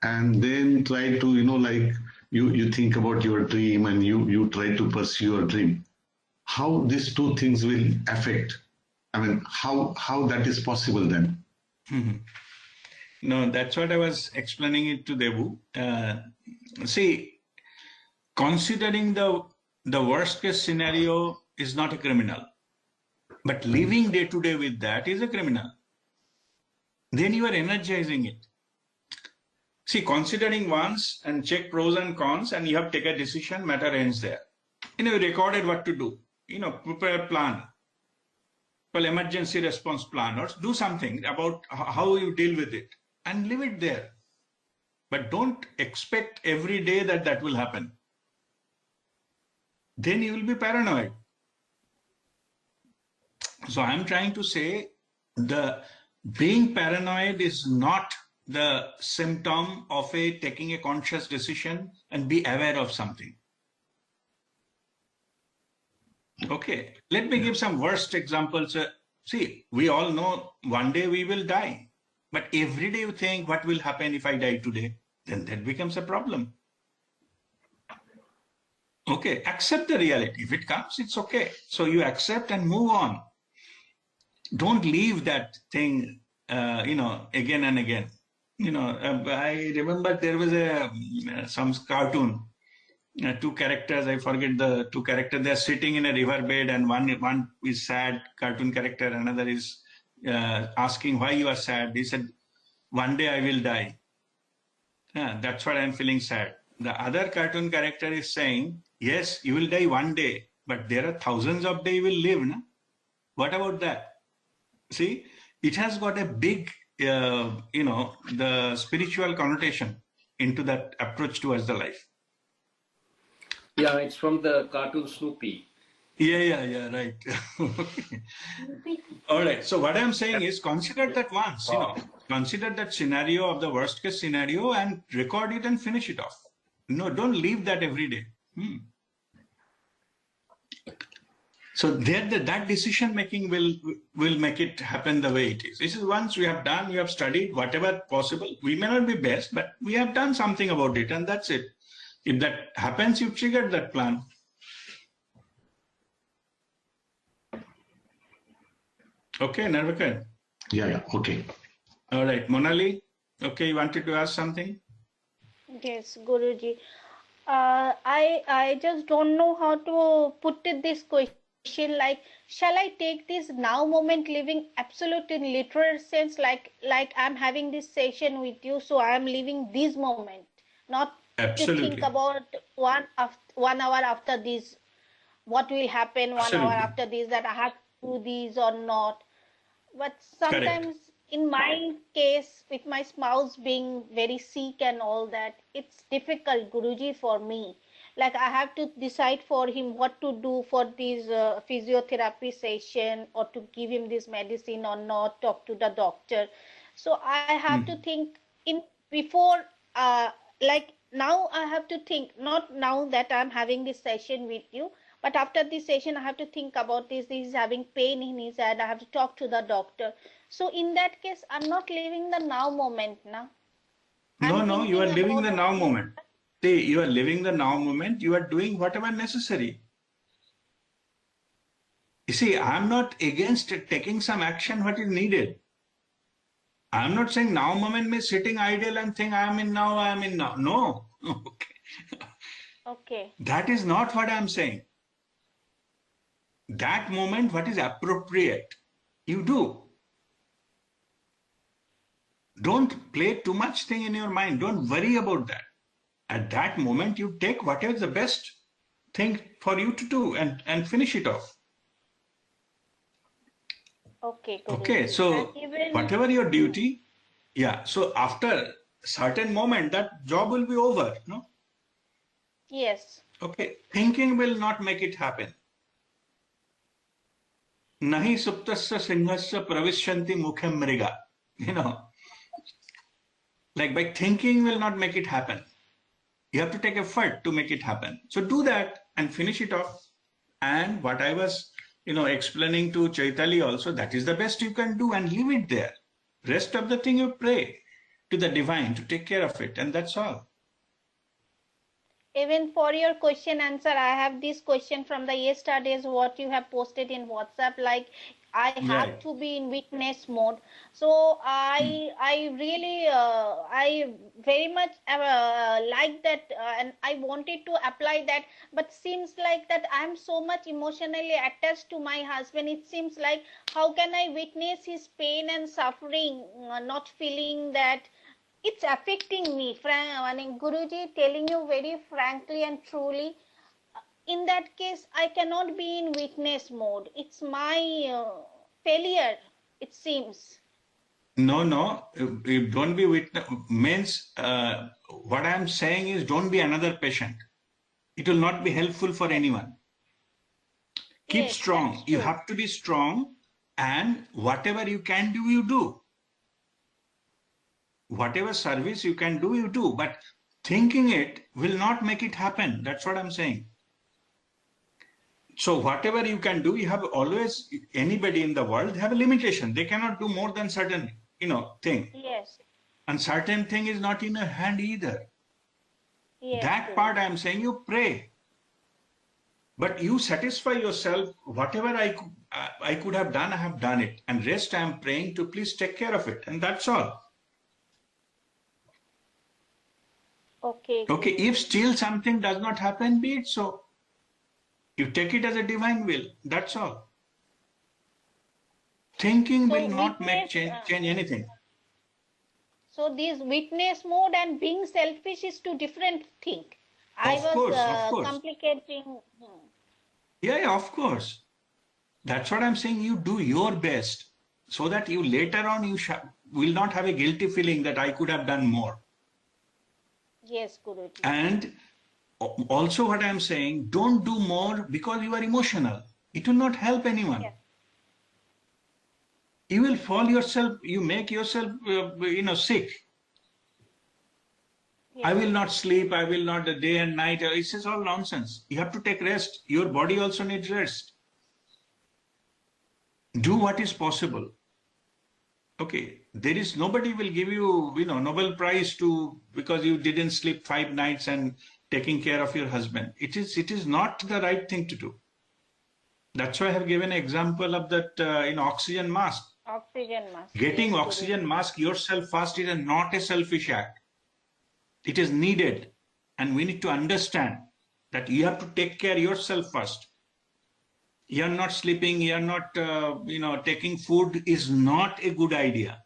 and then try to, like you think about your dream and you try to pursue your dream, how these two things will affect? I mean, how that is possible then? No, that's what I was explaining it to Devu. See, considering the worst case scenario is not a criminal, but living day to day with that is a criminal. Then you are energizing it. See, considering once and check pros and cons, and you have taken a decision, matter ends there. You recorded what to do. Prepare a plan. Well, emergency response plan, or do something about how you deal with it and leave it there. But don't expect every day that will happen. Then you will be paranoid. So I'm trying to say the being paranoid is not the symptom of taking a conscious decision and be aware of something. Okay, let me give some worst examples. See, we all know one day we will die, but every day you think, what will happen if I die today? Then that becomes a problem. Okay, accept the reality. If it comes, it's okay. So you accept and move on. Don't leave that thing, again and again. I remember there was some cartoon. Two characters, I forget the two characters, they're sitting in a riverbed and one is sad, cartoon character, another is asking why you are sad. He said, one day I will die. That's why I'm feeling sad. The other cartoon character is saying, yes, you will die one day, but there are thousands of days you will live. No? What about that? See, it has got a big, the spiritual connotation into that approach towards the life. Yeah, it's from the cartoon Snoopy. Yeah, right. Okay. All right. So what I'm saying is consider that once, consider that scenario of the worst case scenario and record it and finish it off. No, don't leave that every day. So that decision making will make it happen the way it is. This is once we have done, you have studied whatever possible. We may not be best, but we have done something about it, and that's it. If that happens, you've triggered that plan. Okay, Narvika. Yeah, okay. All right, Monali. Okay, you wanted to ask something? Yes, Guruji. I just don't know how to put it this question. Like, shall I take this now moment living absolute in literal sense, like I'm having this session with you, so I am living this moment, not Absolutely. to think about 1 hour after this, what will happen 1 hour after this, that I have to do this or not. But sometimes Correct. in my case, with my spouse being very sick and all that, it's difficult, Guruji, for me. Like I have to decide for him what to do for this physiotherapy session, or to give him this medicine or not, talk to the doctor. So I have to think in before, like now I have to think, not now that I'm having this session with you, but after this session, I have to think about this. He's having pain in his head. I have to talk to the doctor. So in that case, I'm not living the now moment now. No, you are living the now moment. See, you are living the now moment. You are doing whatever necessary. You see, I'm not against taking some action what is needed. I'm not saying now moment means sitting idle and think I am in now, I am in now. No. Okay. Okay. That is not what I'm saying. That moment, what is appropriate, you do. Don't play too much thing in your mind. Don't worry about that. At that moment, you take whatever is the best thing for you to do and finish it off. Okay, Okay, Guruji. And so even whatever your duty, yeah. So after certain moment, that job will be over. No. yes. Okay, thinking will not make it happen. Nahi suptasya singhasya pravishyanti mukhem mriga. You know, like by thinking will not make it happen. You have to take effort to make it happen. So do that and finish it off. And what I was, explaining to Chaitali also, that is the best you can do and leave it there. Rest of the thing you pray to the divine to take care of it, and that's all. Even for your question answer, I have this question from the yesterday's what you have posted in WhatsApp. Like, I Yeah. have to be in witness mode. So I really, I very much like that, and I wanted to apply that. But seems like that I'm so much emotionally attached to my husband. It seems like how can I witness his pain and suffering, not feeling that it's affecting me. I mean, Guruji, telling you very frankly and truly, in that case, I cannot be in witness mode. It's my failure, it seems. No. Don't be witness. Means what I'm saying is don't be another patient. It will not be helpful for anyone. Keep Yes, strong. that's You true. have to be strong, and whatever you can do, you do. Whatever service you can do, you do. But thinking it will not make it happen. That's what I'm saying. So whatever you can do, you have always, anybody in the world have a limitation. They cannot do more than certain, thing. Yes, And certain thing is not in your hand either. yes, That part Guruji. I'm saying you pray. But you satisfy yourself, whatever I could have done, I have done it. And rest I'm praying to please take care of it. And that's all. Okay, Okay, if Guruji. still something does not happen, be it so. You take it as a divine will. That's all. Thinking will So not make witness, change anything. so this witness mode and being selfish is two different thing. I Of was course, of course. complicating. Yeah, of course. That's what I'm saying. You do your best so that you later on you will not have a guilty feeling that I could have done more. Yes, Guruji. And also what I'm saying, don't do more because you are emotional. It will not help anyone. Yes, You will fall yourself, you make yourself, sick. I yes. will not sleep, I will not day and night. It's just all nonsense. You have to take rest. Your body also needs rest. Do what is possible. Okay, there is nobody will give you, Nobel Prize because you didn't sleep 5 nights and taking care of your husband. It is not the right thing to do. That's why I have given an example of that, oxygen mask. Oxygen mask. Getting Yes, oxygen Guruji. mask yourself first is not a selfish act. It is needed, and we need to understand that you have to take care yourself first. You're not sleeping, you're not, taking food is not a good idea.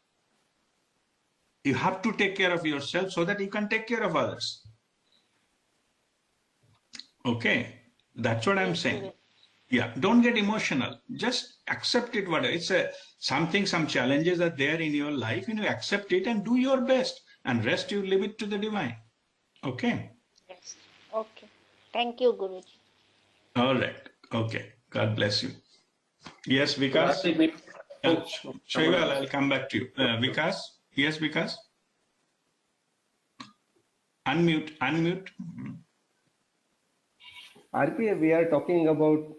You have to take care of yourself so that you can take care of others. Okay, that's what I'm Yes, saying. Guruji. Yeah, don't get emotional. Just accept it. Some challenges are there in your life. Accept it and do your best. And rest you leave it to the divine. Okay. Yes. Okay. Thank you, Guruji. All right. Okay. God bless you. Yes, So Vikas. lastly, maybe, oh, someone Shaival, else. I'll come back to you. Vikas. Yes, Vikas. Unmute. RPA, we are talking about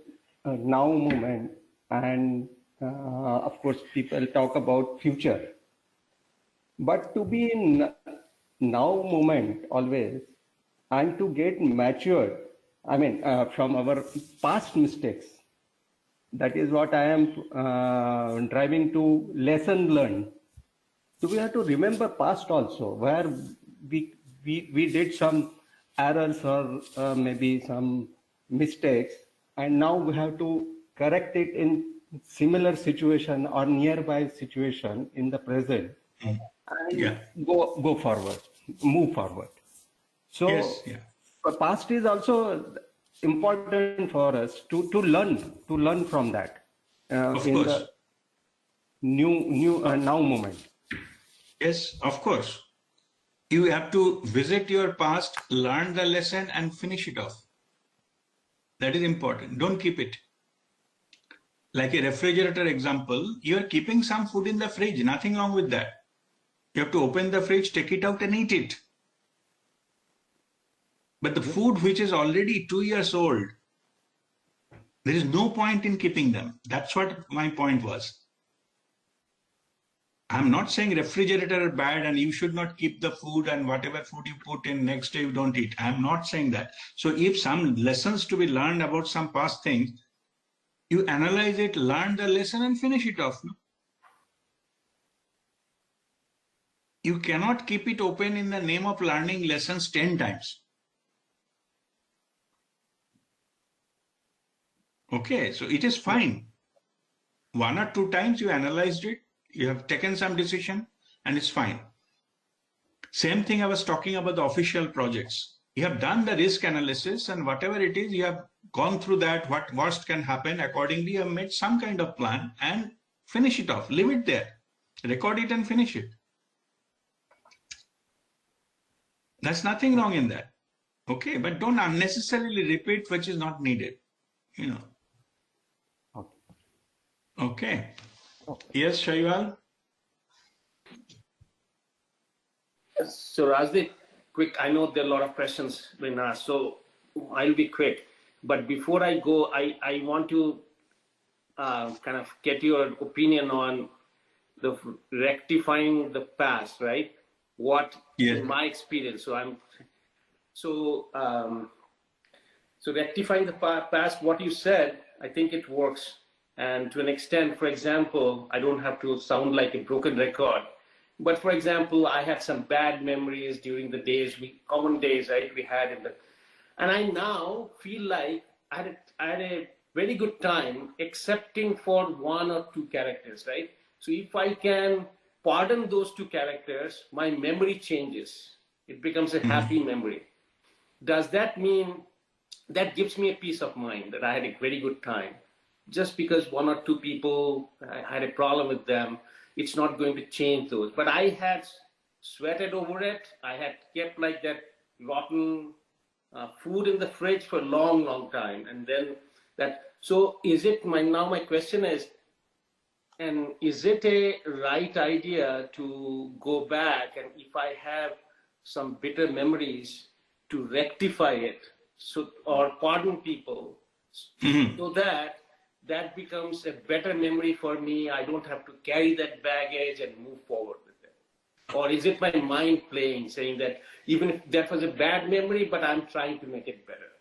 now moment, and of course, people talk about future. But to be in now moment always, and to get matured, I mean, from our past mistakes, that is what I am driving to lesson learned. So we have to remember past also, where we did some errors or maybe some mistakes, and now we have to correct it in similar situation or nearby situation in the present, and Yeah. go forward, move forward. Yes. So Yeah. past is also important for us to learn from that Of in course. the new now moment. Yes. Of course. You have to visit your past, learn the lesson, and finish it off. That is important. Don't keep it. Like a refrigerator example, you are keeping some food in the fridge. Nothing wrong with that. You have to open the fridge, take it out, and eat it. But the food which is already 2 years old, there is no point in keeping them. That's what my point was. I'm not saying refrigerator are bad and you should not keep the food, and whatever food you put in next day you don't eat. I'm not saying that. So if some lessons to be learned about some past things, you analyze it, learn the lesson and finish it off. No? You cannot keep it open in the name of learning lessons 10 times. Okay, so it is fine. 1 or 2 times you analyzed it, you have taken some decision, and it's fine. Same thing I was talking about the official projects. You have done the risk analysis, and whatever it is, you have gone through that, what worst can happen. Accordingly, you have made some kind of plan and finish it off. Leave it there. Record it and finish it. There's nothing wrong in that. Okay, but don't unnecessarily repeat which is not needed. You know. Okay. Yes, Shaival? So Rajdeep, quick, I know there are a lot of questions being asked, so I'll be quick. But before I go, I want to kind of get your opinion on the rectifying the past, right? What in my experience, so rectifying the past, what you said, I think it works. And to an extent, for example, I don't have to sound like a broken record, but for example, I had some bad memories during the days, common days, right? We had and I now feel like I had a very good time accepting for 1 or 2 characters, right? So if I can pardon those 2 characters, my memory changes. It becomes a happy memory. Does that mean that gives me a peace of mind that I had a very good time? Just because 1 or 2 people, I had a problem with them, it's not going to change those. But I had sweated over it. I had kept like that rotten food in the fridge for a long, long time. And then so is it now my question is, and is it a right idea to go back, and if I have some bitter memories, to rectify it, or pardon people, so that becomes a better memory for me? I don't have to carry that baggage and move forward with it. Or is it my mind playing, saying that even if that was a bad memory, but I'm trying to make it better?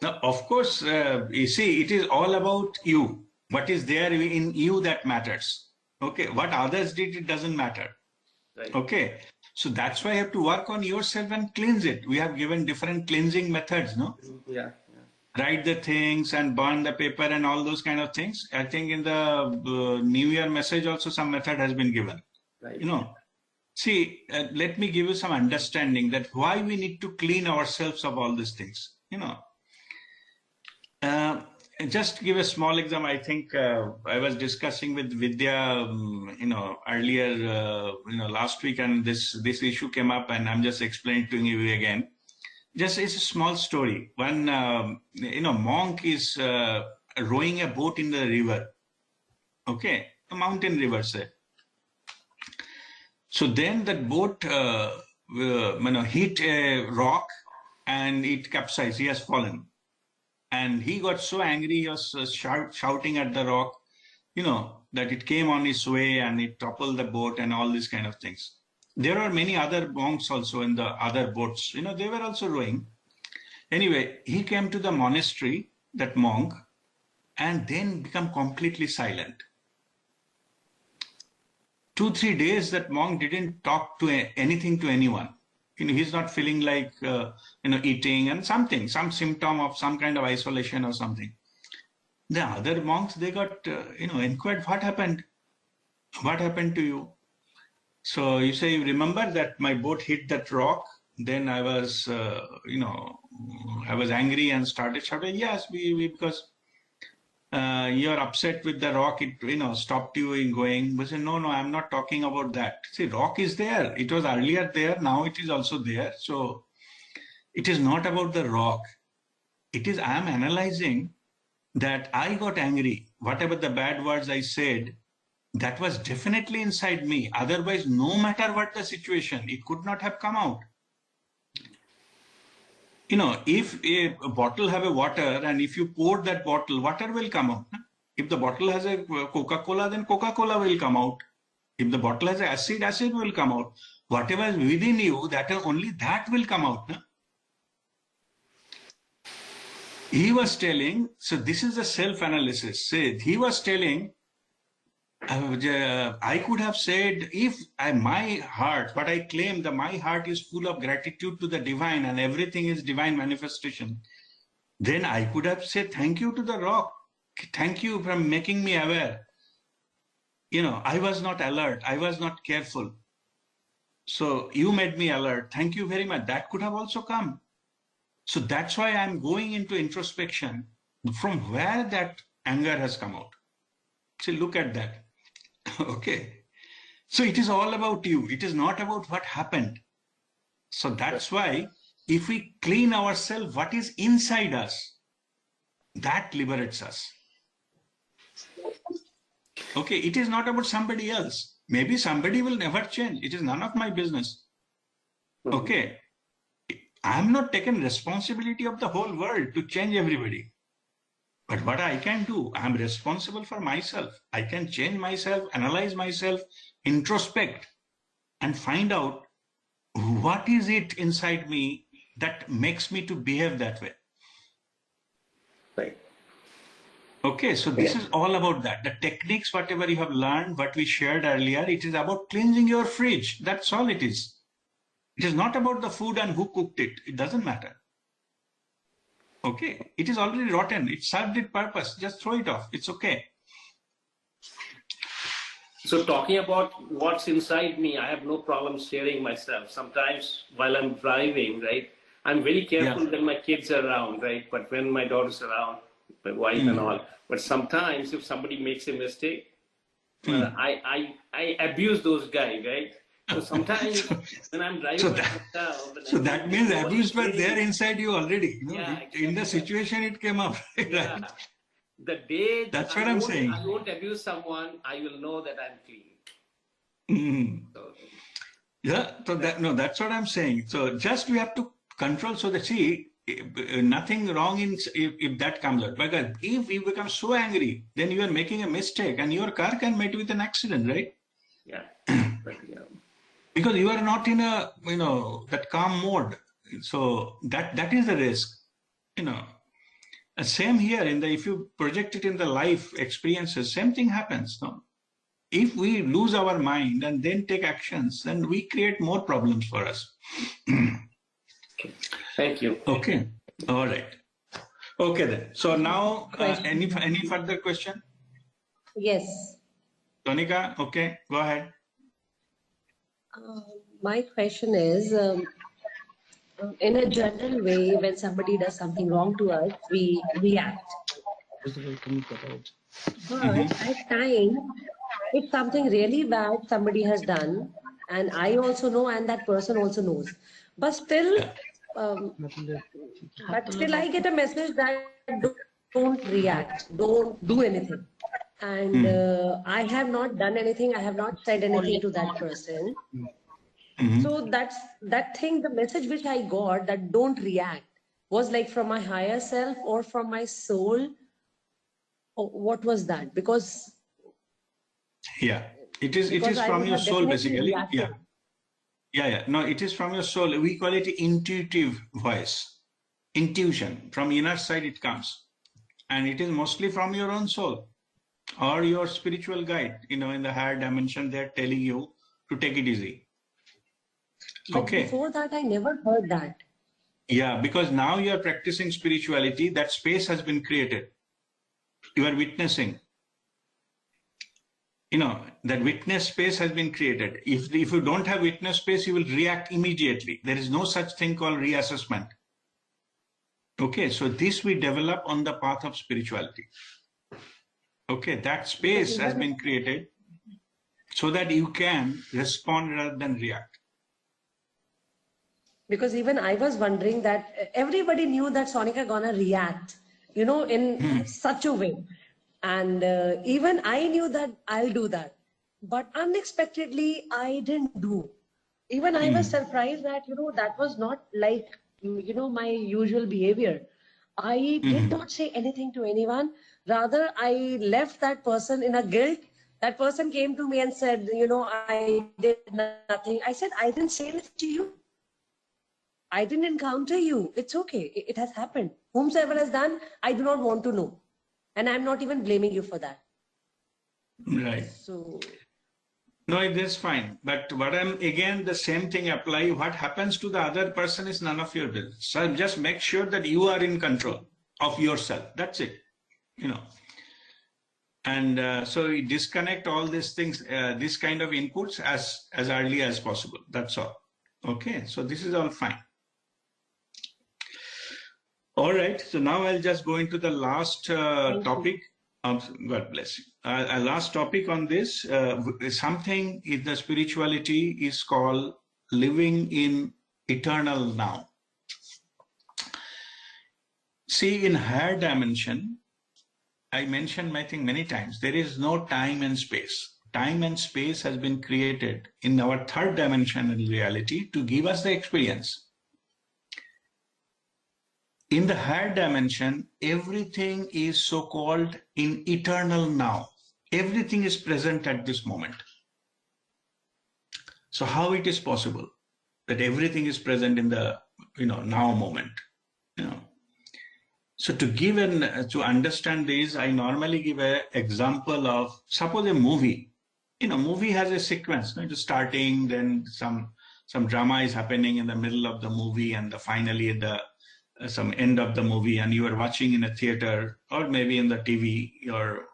Now, of course, you see, it is all about you. What is there in you that matters. Okay, what others did, it doesn't matter. Right. Okay, so that's why you have to work on yourself and cleanse it. We have given different cleansing methods, no? Yeah. Write the things and burn the paper and all those kind of things. I think in the New Year message also some method has been given. Right. You know, see, let me give you some understanding that why we need to clean ourselves of all these things. You know, just give a small example. I think I was discussing with Vidya, earlier, last week, and this issue came up, and I'm just explaining to you again. Just it's a small story. One, monk is rowing a boat in the river. Okay, a mountain river, say. So then that boat, hit a rock and it capsized. He has fallen. And he got so angry, he was shouting at the rock, that it came on his way and it toppled the boat and all these kind of things. There are many other monks also in the other boats. They were also rowing. Anyway, he came to the monastery, that monk, and then become completely silent. 2-3 days that monk didn't talk to anything to anyone. He's not feeling like eating and some symptom of some kind of isolation or something. The other monks, they got inquired, what happened to you? So you say, you remember that my boat hit that rock, then I was I was angry and started shouting, yes, because you're upset with the rock, it stopped you in going. But say, no, I'm not talking about that. See, rock is there. It was earlier there, now it is also there. So it is not about the rock. It is, I am analyzing that I got angry. Whatever the bad words I said, that was definitely inside me. Otherwise, no matter what the situation, it could not have come out. If a bottle have a water and if you pour that bottle, water will come out. If the bottle has a Coca-Cola, then Coca-Cola will come out. If the bottle has acid, acid will come out. Whatever is within you, only that will come out. He was telling, so this is the self-analysis. He was telling, I could have said, if my heart, what I claim that my heart is full of gratitude to the divine and everything is divine manifestation, then I could have said, thank you to the rock. Thank you for making me aware. I was not alert. I was not careful. So you made me alert. Thank you very much. That could have also come. So that's why I'm going into introspection from where that anger has come out. See, look at that. Okay. So it is all about you. It is not about what happened. So that's why if we clean ourselves, what is inside us, that liberates us. Okay. It is not about somebody else. Maybe somebody will never change. It is none of my business. Okay. I'm not taking responsibility of the whole world to change everybody. But what I can do, I'm responsible for myself. I can change myself, analyze myself, introspect, and find out what is it inside me that makes me to behave that way. Right. Okay, so this is all about that. The techniques, whatever you have learned, what we shared earlier, it is about cleansing your fridge. That's all it is. It is not about the food and who cooked it. It doesn't matter. Okay, it is already rotten. It served its purpose. Just throw it off. It's okay. So talking about what's inside me, I have no problem sharing myself. Sometimes while I'm driving, right, I'm very careful when my kids are around, right? But when my daughter's around, my wife and all. But sometimes if somebody makes a mistake, I abuse those guys, right? So sometimes when I'm driving myself... So that means abuse was there inside you already. Exactly. In the situation it came up. Right? Yeah. The day that's what I'm saying. I won't abuse someone, I will know that I'm clean. So, that's what I'm saying. So just we have to control so that, see, nothing wrong if that comes out. Because if you become so angry, then you are making a mistake and your car can meet with an accident, right? Yeah. Because you are not in a, that calm mode. So that is the risk, Same here if you project it in the life experiences, same thing happens. No? If we lose our mind and then take actions, then we create more problems for us. Thank you. Okay. All right. Okay then. So now, any further question? Yes. Tonika, okay, go ahead. My question is, in a general way, when somebody does something wrong to us, we react. But at times, if something really bad somebody has done, and I also know, and that person also knows, but still I get a message that don't react, don't do anything. And I have not done anything, I have not said anything to that person. So that thing, the message which I got, that don't react, was like from my higher self or from my soul. What was that? Because it is from your soul basically. No, it is from your soul. We call it intuitive voice, intuition. From inner side it comes, and it is mostly from your own soul. or your spiritual guide, in the higher dimension, they're telling you to take it easy. But Okay. before that, I never heard that. Yeah, because now you are practicing spirituality, that space has been created. You are witnessing. That witness space has been created. If you don't have witness space, you will react immediately. There is no such thing called reassessment. Okay, so this we develop on the path of spirituality. Okay, that space has been created so that you can respond rather than react. Because even I was wondering that everybody knew that Sonika gonna react, in such a way. And even I knew that I'll do that. But unexpectedly, I didn't do. Even I was surprised that, that was not like, my usual behavior. I did not say anything to anyone. Rather, I left that person in a guilt. That person came to me and said, I did nothing. I said, I didn't say anything to you. I didn't encounter you. It's okay. It has happened. Whomsoever has done, I do not want to know. And I'm not even blaming you for that. Right. So. No, it is fine. But again, the same thing apply. What happens to the other person is none of your business. So just make sure that you are in control of yourself. That's it. And so we disconnect all these things, this kind of inputs as early as possible. That's all. Okay. So this is all fine. All right, so now I'll just go into the last topic. God bless you. Last topic on this, something in the spirituality is called living in eternal now. See, in higher dimension, I mentioned, I think, many times, there is no time and space. Time and space has been created in our third dimensional reality to give us the experience. In the higher dimension, everything is so-called in eternal now. Everything is present at this moment. So how it is possible that everything is present in the now moment? So to understand this, I normally give an example of, suppose a movie. Movie has a sequence. It is starting, then some drama is happening in the middle of the movie, and finally some end of the movie, and you are watching in a theater or maybe in the TV, you're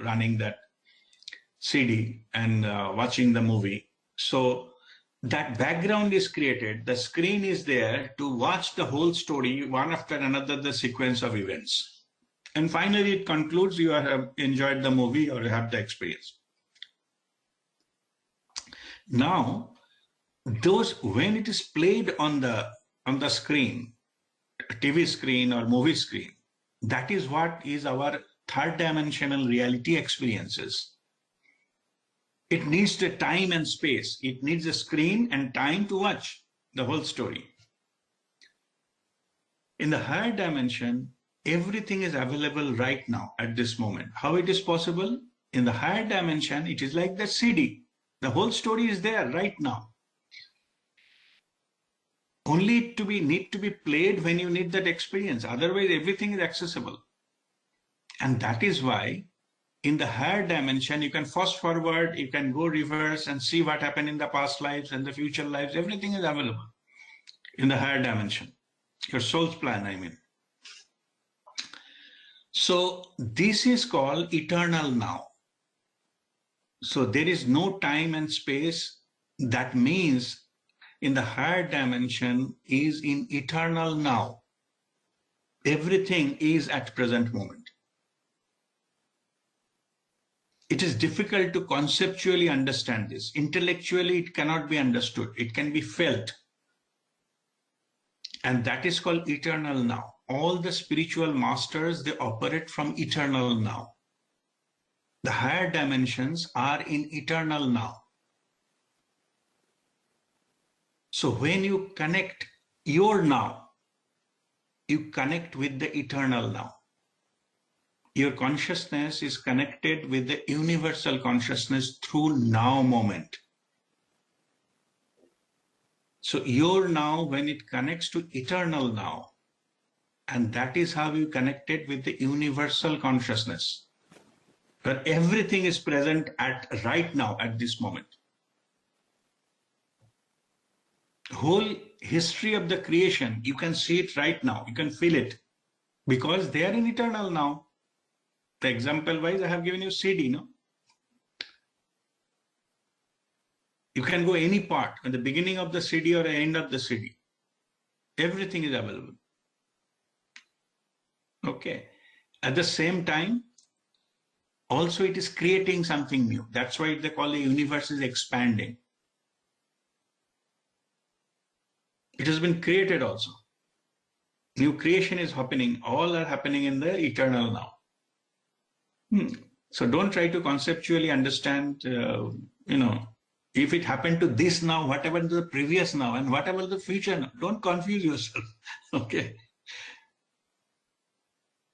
running that CD and watching the movie. So that background is created, the screen is there to watch the whole story, one after another, the sequence of events. And finally it concludes, you have enjoyed the movie or have the experience. Now, when it is played on the screen, TV screen or movie screen, that is what is our third dimensional reality experiences. It needs the time and space. It needs a screen and time to watch the whole story. In the higher dimension, everything is available right now at this moment. How it is possible? In the higher dimension, it is like the CD. The whole story is there right now. Only need to be played when you need that experience. Otherwise, everything is accessible. And that is why in the higher dimension, you can fast forward, you can go reverse and see what happened in the past lives and the future lives. Everything is available in the higher dimension. Your soul's plan, I mean. So this is called eternal now. So there is no time and space. That means in the higher dimension is in eternal now. Everything is at present moment. It is difficult to conceptually understand this. Intellectually, it cannot be understood. It can be felt. And that is called eternal now. All the spiritual masters, they operate from eternal now. The higher dimensions are in eternal now. So when you connect your now, you connect with the eternal now. Your consciousness is connected with the universal consciousness through now moment. So your now, when it connects to eternal now, and that is how you connected with the universal consciousness. where everything is present at right now, at this moment. Whole history of the creation, you can see it right now, you can feel it, because they are in eternal now. The example wise, I have given you CD, no? You can go any part, at the beginning of the CD or the end of the CD. Everything is available. Okay. At the same time, also it is creating something new. That's why they call the universe is expanding. It has been created also. New creation is happening. All are happening in the eternal now. So don't try to conceptually understand, if it happened to this now, what happened to the previous now, and what about the future now? Don't confuse yourself. Okay.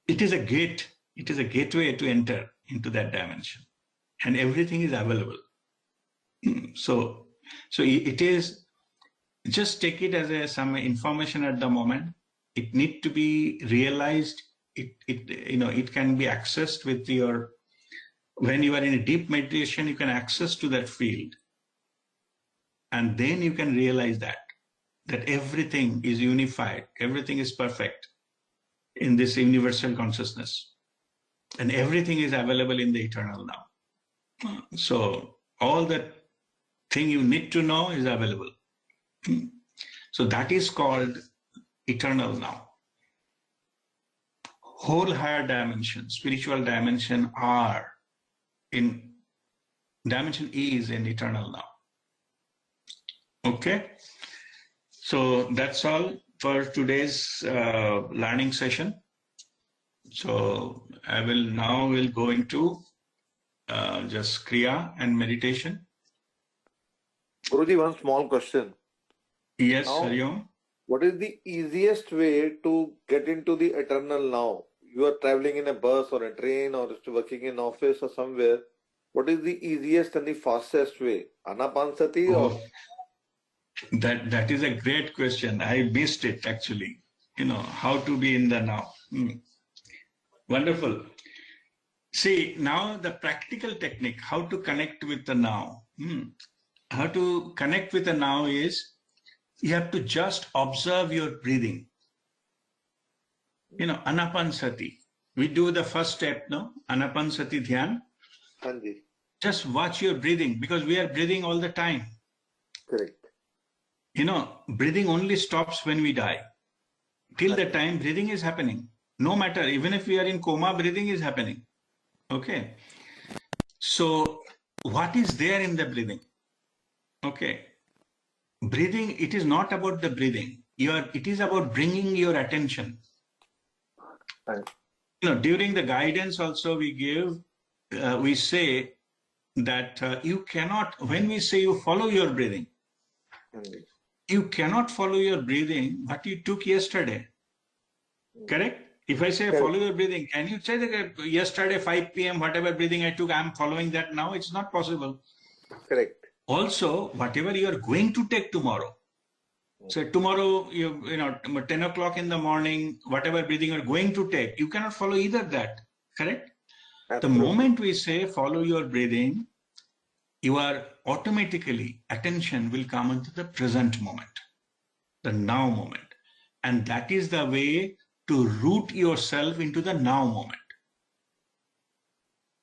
It is a gate. It is a gateway to enter into that dimension, and everything is available. So it is, just take it as some information at the moment. It need to be realized. It can be accessed with when you are in a deep meditation, you can access to that field. And then you can realize that everything is unified, everything is perfect in this universal consciousness, and everything is available in the eternal now. So all that thing you need to know is available. So that is called eternal now. Whole higher dimension, spiritual dimension are in dimension E is in eternal now. Okay, so that's all for today's learning session. So I will now go into just Kriya and meditation. Guruji, one small question. Yes, Now, Hariom. what is the easiest way to get into the eternal now? You are traveling in a bus or a train or working in office or somewhere. What is the easiest and the fastest way? Anapansati or? That is a great question. I missed it actually. How to be in the now. Wonderful. See, now the practical technique, how to connect with the now. How to connect with the now is, you have to just observe your breathing. Anapansati. We do the first step, no? Anapansati dhyan. Hanji. Just watch your breathing, because we are breathing all the time. Correct. Breathing only stops when we die. Till the time, breathing is happening. No matter, even if we are in coma, breathing is happening. Okay. So what is there in the breathing? Okay. Breathing, it is not about the breathing. It is about bringing your attention. Right. During the guidance also we give, we say that you cannot, when we say you follow your breathing, you cannot follow your breathing what you took yesterday. Correct? If I say follow your breathing, can you say that yesterday 5 p.m. whatever breathing I took, I'm following that now? It's not possible. Correct. Also, whatever you are going to take tomorrow, so tomorrow, 10 o'clock in the morning, whatever breathing you're going to take, you cannot follow either that, correct? Absolutely. The moment we say follow your breathing, you are automatically, attention will come into the present moment, the now moment. And that is the way to root yourself into the now moment.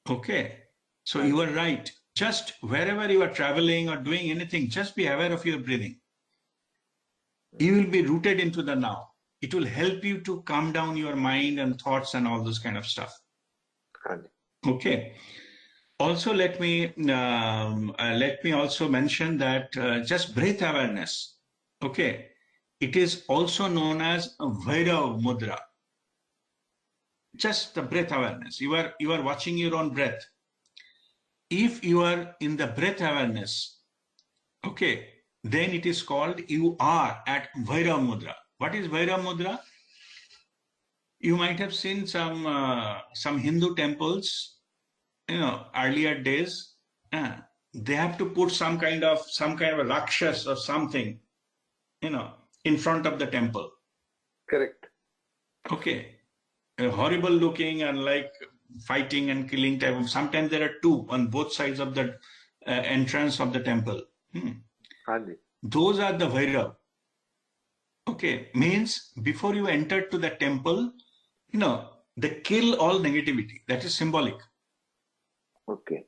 Okay, so you are right. Just wherever you are traveling or doing anything, just be aware of your breathing. You will be rooted into the now. It will help you to calm down your mind and thoughts and all those kind of stuff. Okay. Also, let me also mention that just breath awareness. Okay. It is also known as Vairav Mudra. Just the breath awareness. You are watching your own breath. If you are in the breath awareness, okay, then it is called you are at Vairav Mudra. What is Vairav Mudra? You might have seen some Hindu temples, earlier days. They have to put some kind of a rakshas or something, in front of the temple. Correct. Okay, horrible looking and like fighting and killing type of. Sometimes there are two on both sides of the entrance of the temple. Hanji. Those are the Vairav. Okay, means before you enter to the temple, they kill all negativity. That is symbolic. Okay.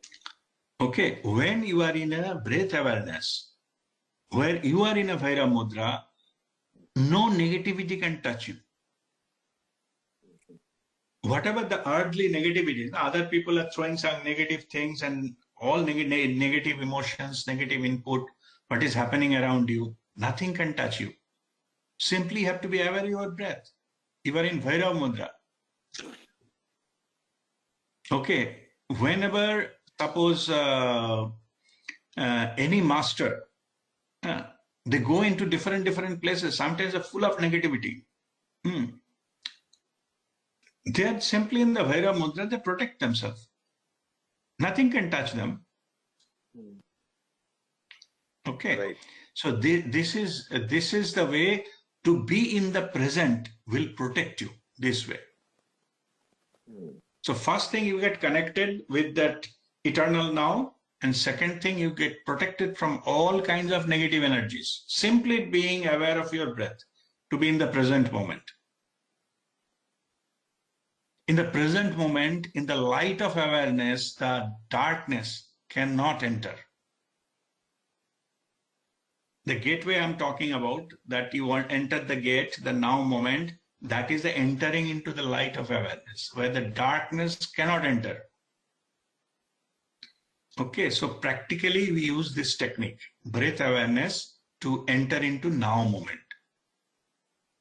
Okay, when you are in a breath awareness, where you are in a Vaira Mudra, no negativity can touch you. Whatever the earthly negativity, other people are throwing some negative things and all negative emotions, negative input, what is happening around you, nothing can touch you. Simply have to be aware of your breath. You are in Vaira Mudra. Okay, whenever, suppose any master, they go into different places, sometimes they're full of negativity. They are simply in the Vaira Mudra, they protect themselves. Nothing can touch them. Okay, Right. so this is the way to be in the present will protect you this way. So first thing, you get connected with that eternal now, and second thing, you get protected from all kinds of negative energies. Simply being aware of your breath, to be in the present moment. In the present moment, in the light of awareness, the darkness cannot enter. The gateway I'm talking about, that you want enter the gate, the now moment, that is the entering into the light of awareness, where the darkness cannot enter. Okay, so practically we use this technique, breath awareness, to enter into now moment.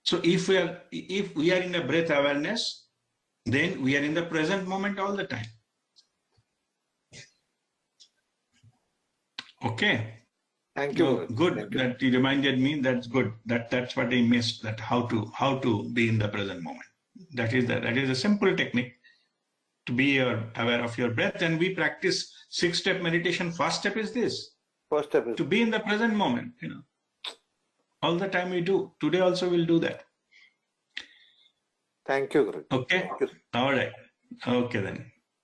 So if we are in the breath awareness, then we are in the present moment all the time. Okay. Thank you. Oh, good. Thank you. That you reminded me. That's good. That's what I missed. That how to be in the present moment. That is a simple technique to be aware of your breath. And we practice 6-step meditation. First step is this. First step is To be in the present moment. All the time we do. Today also we'll do that. Thank you, Guru. Okay. Thank you. All right. Okay then.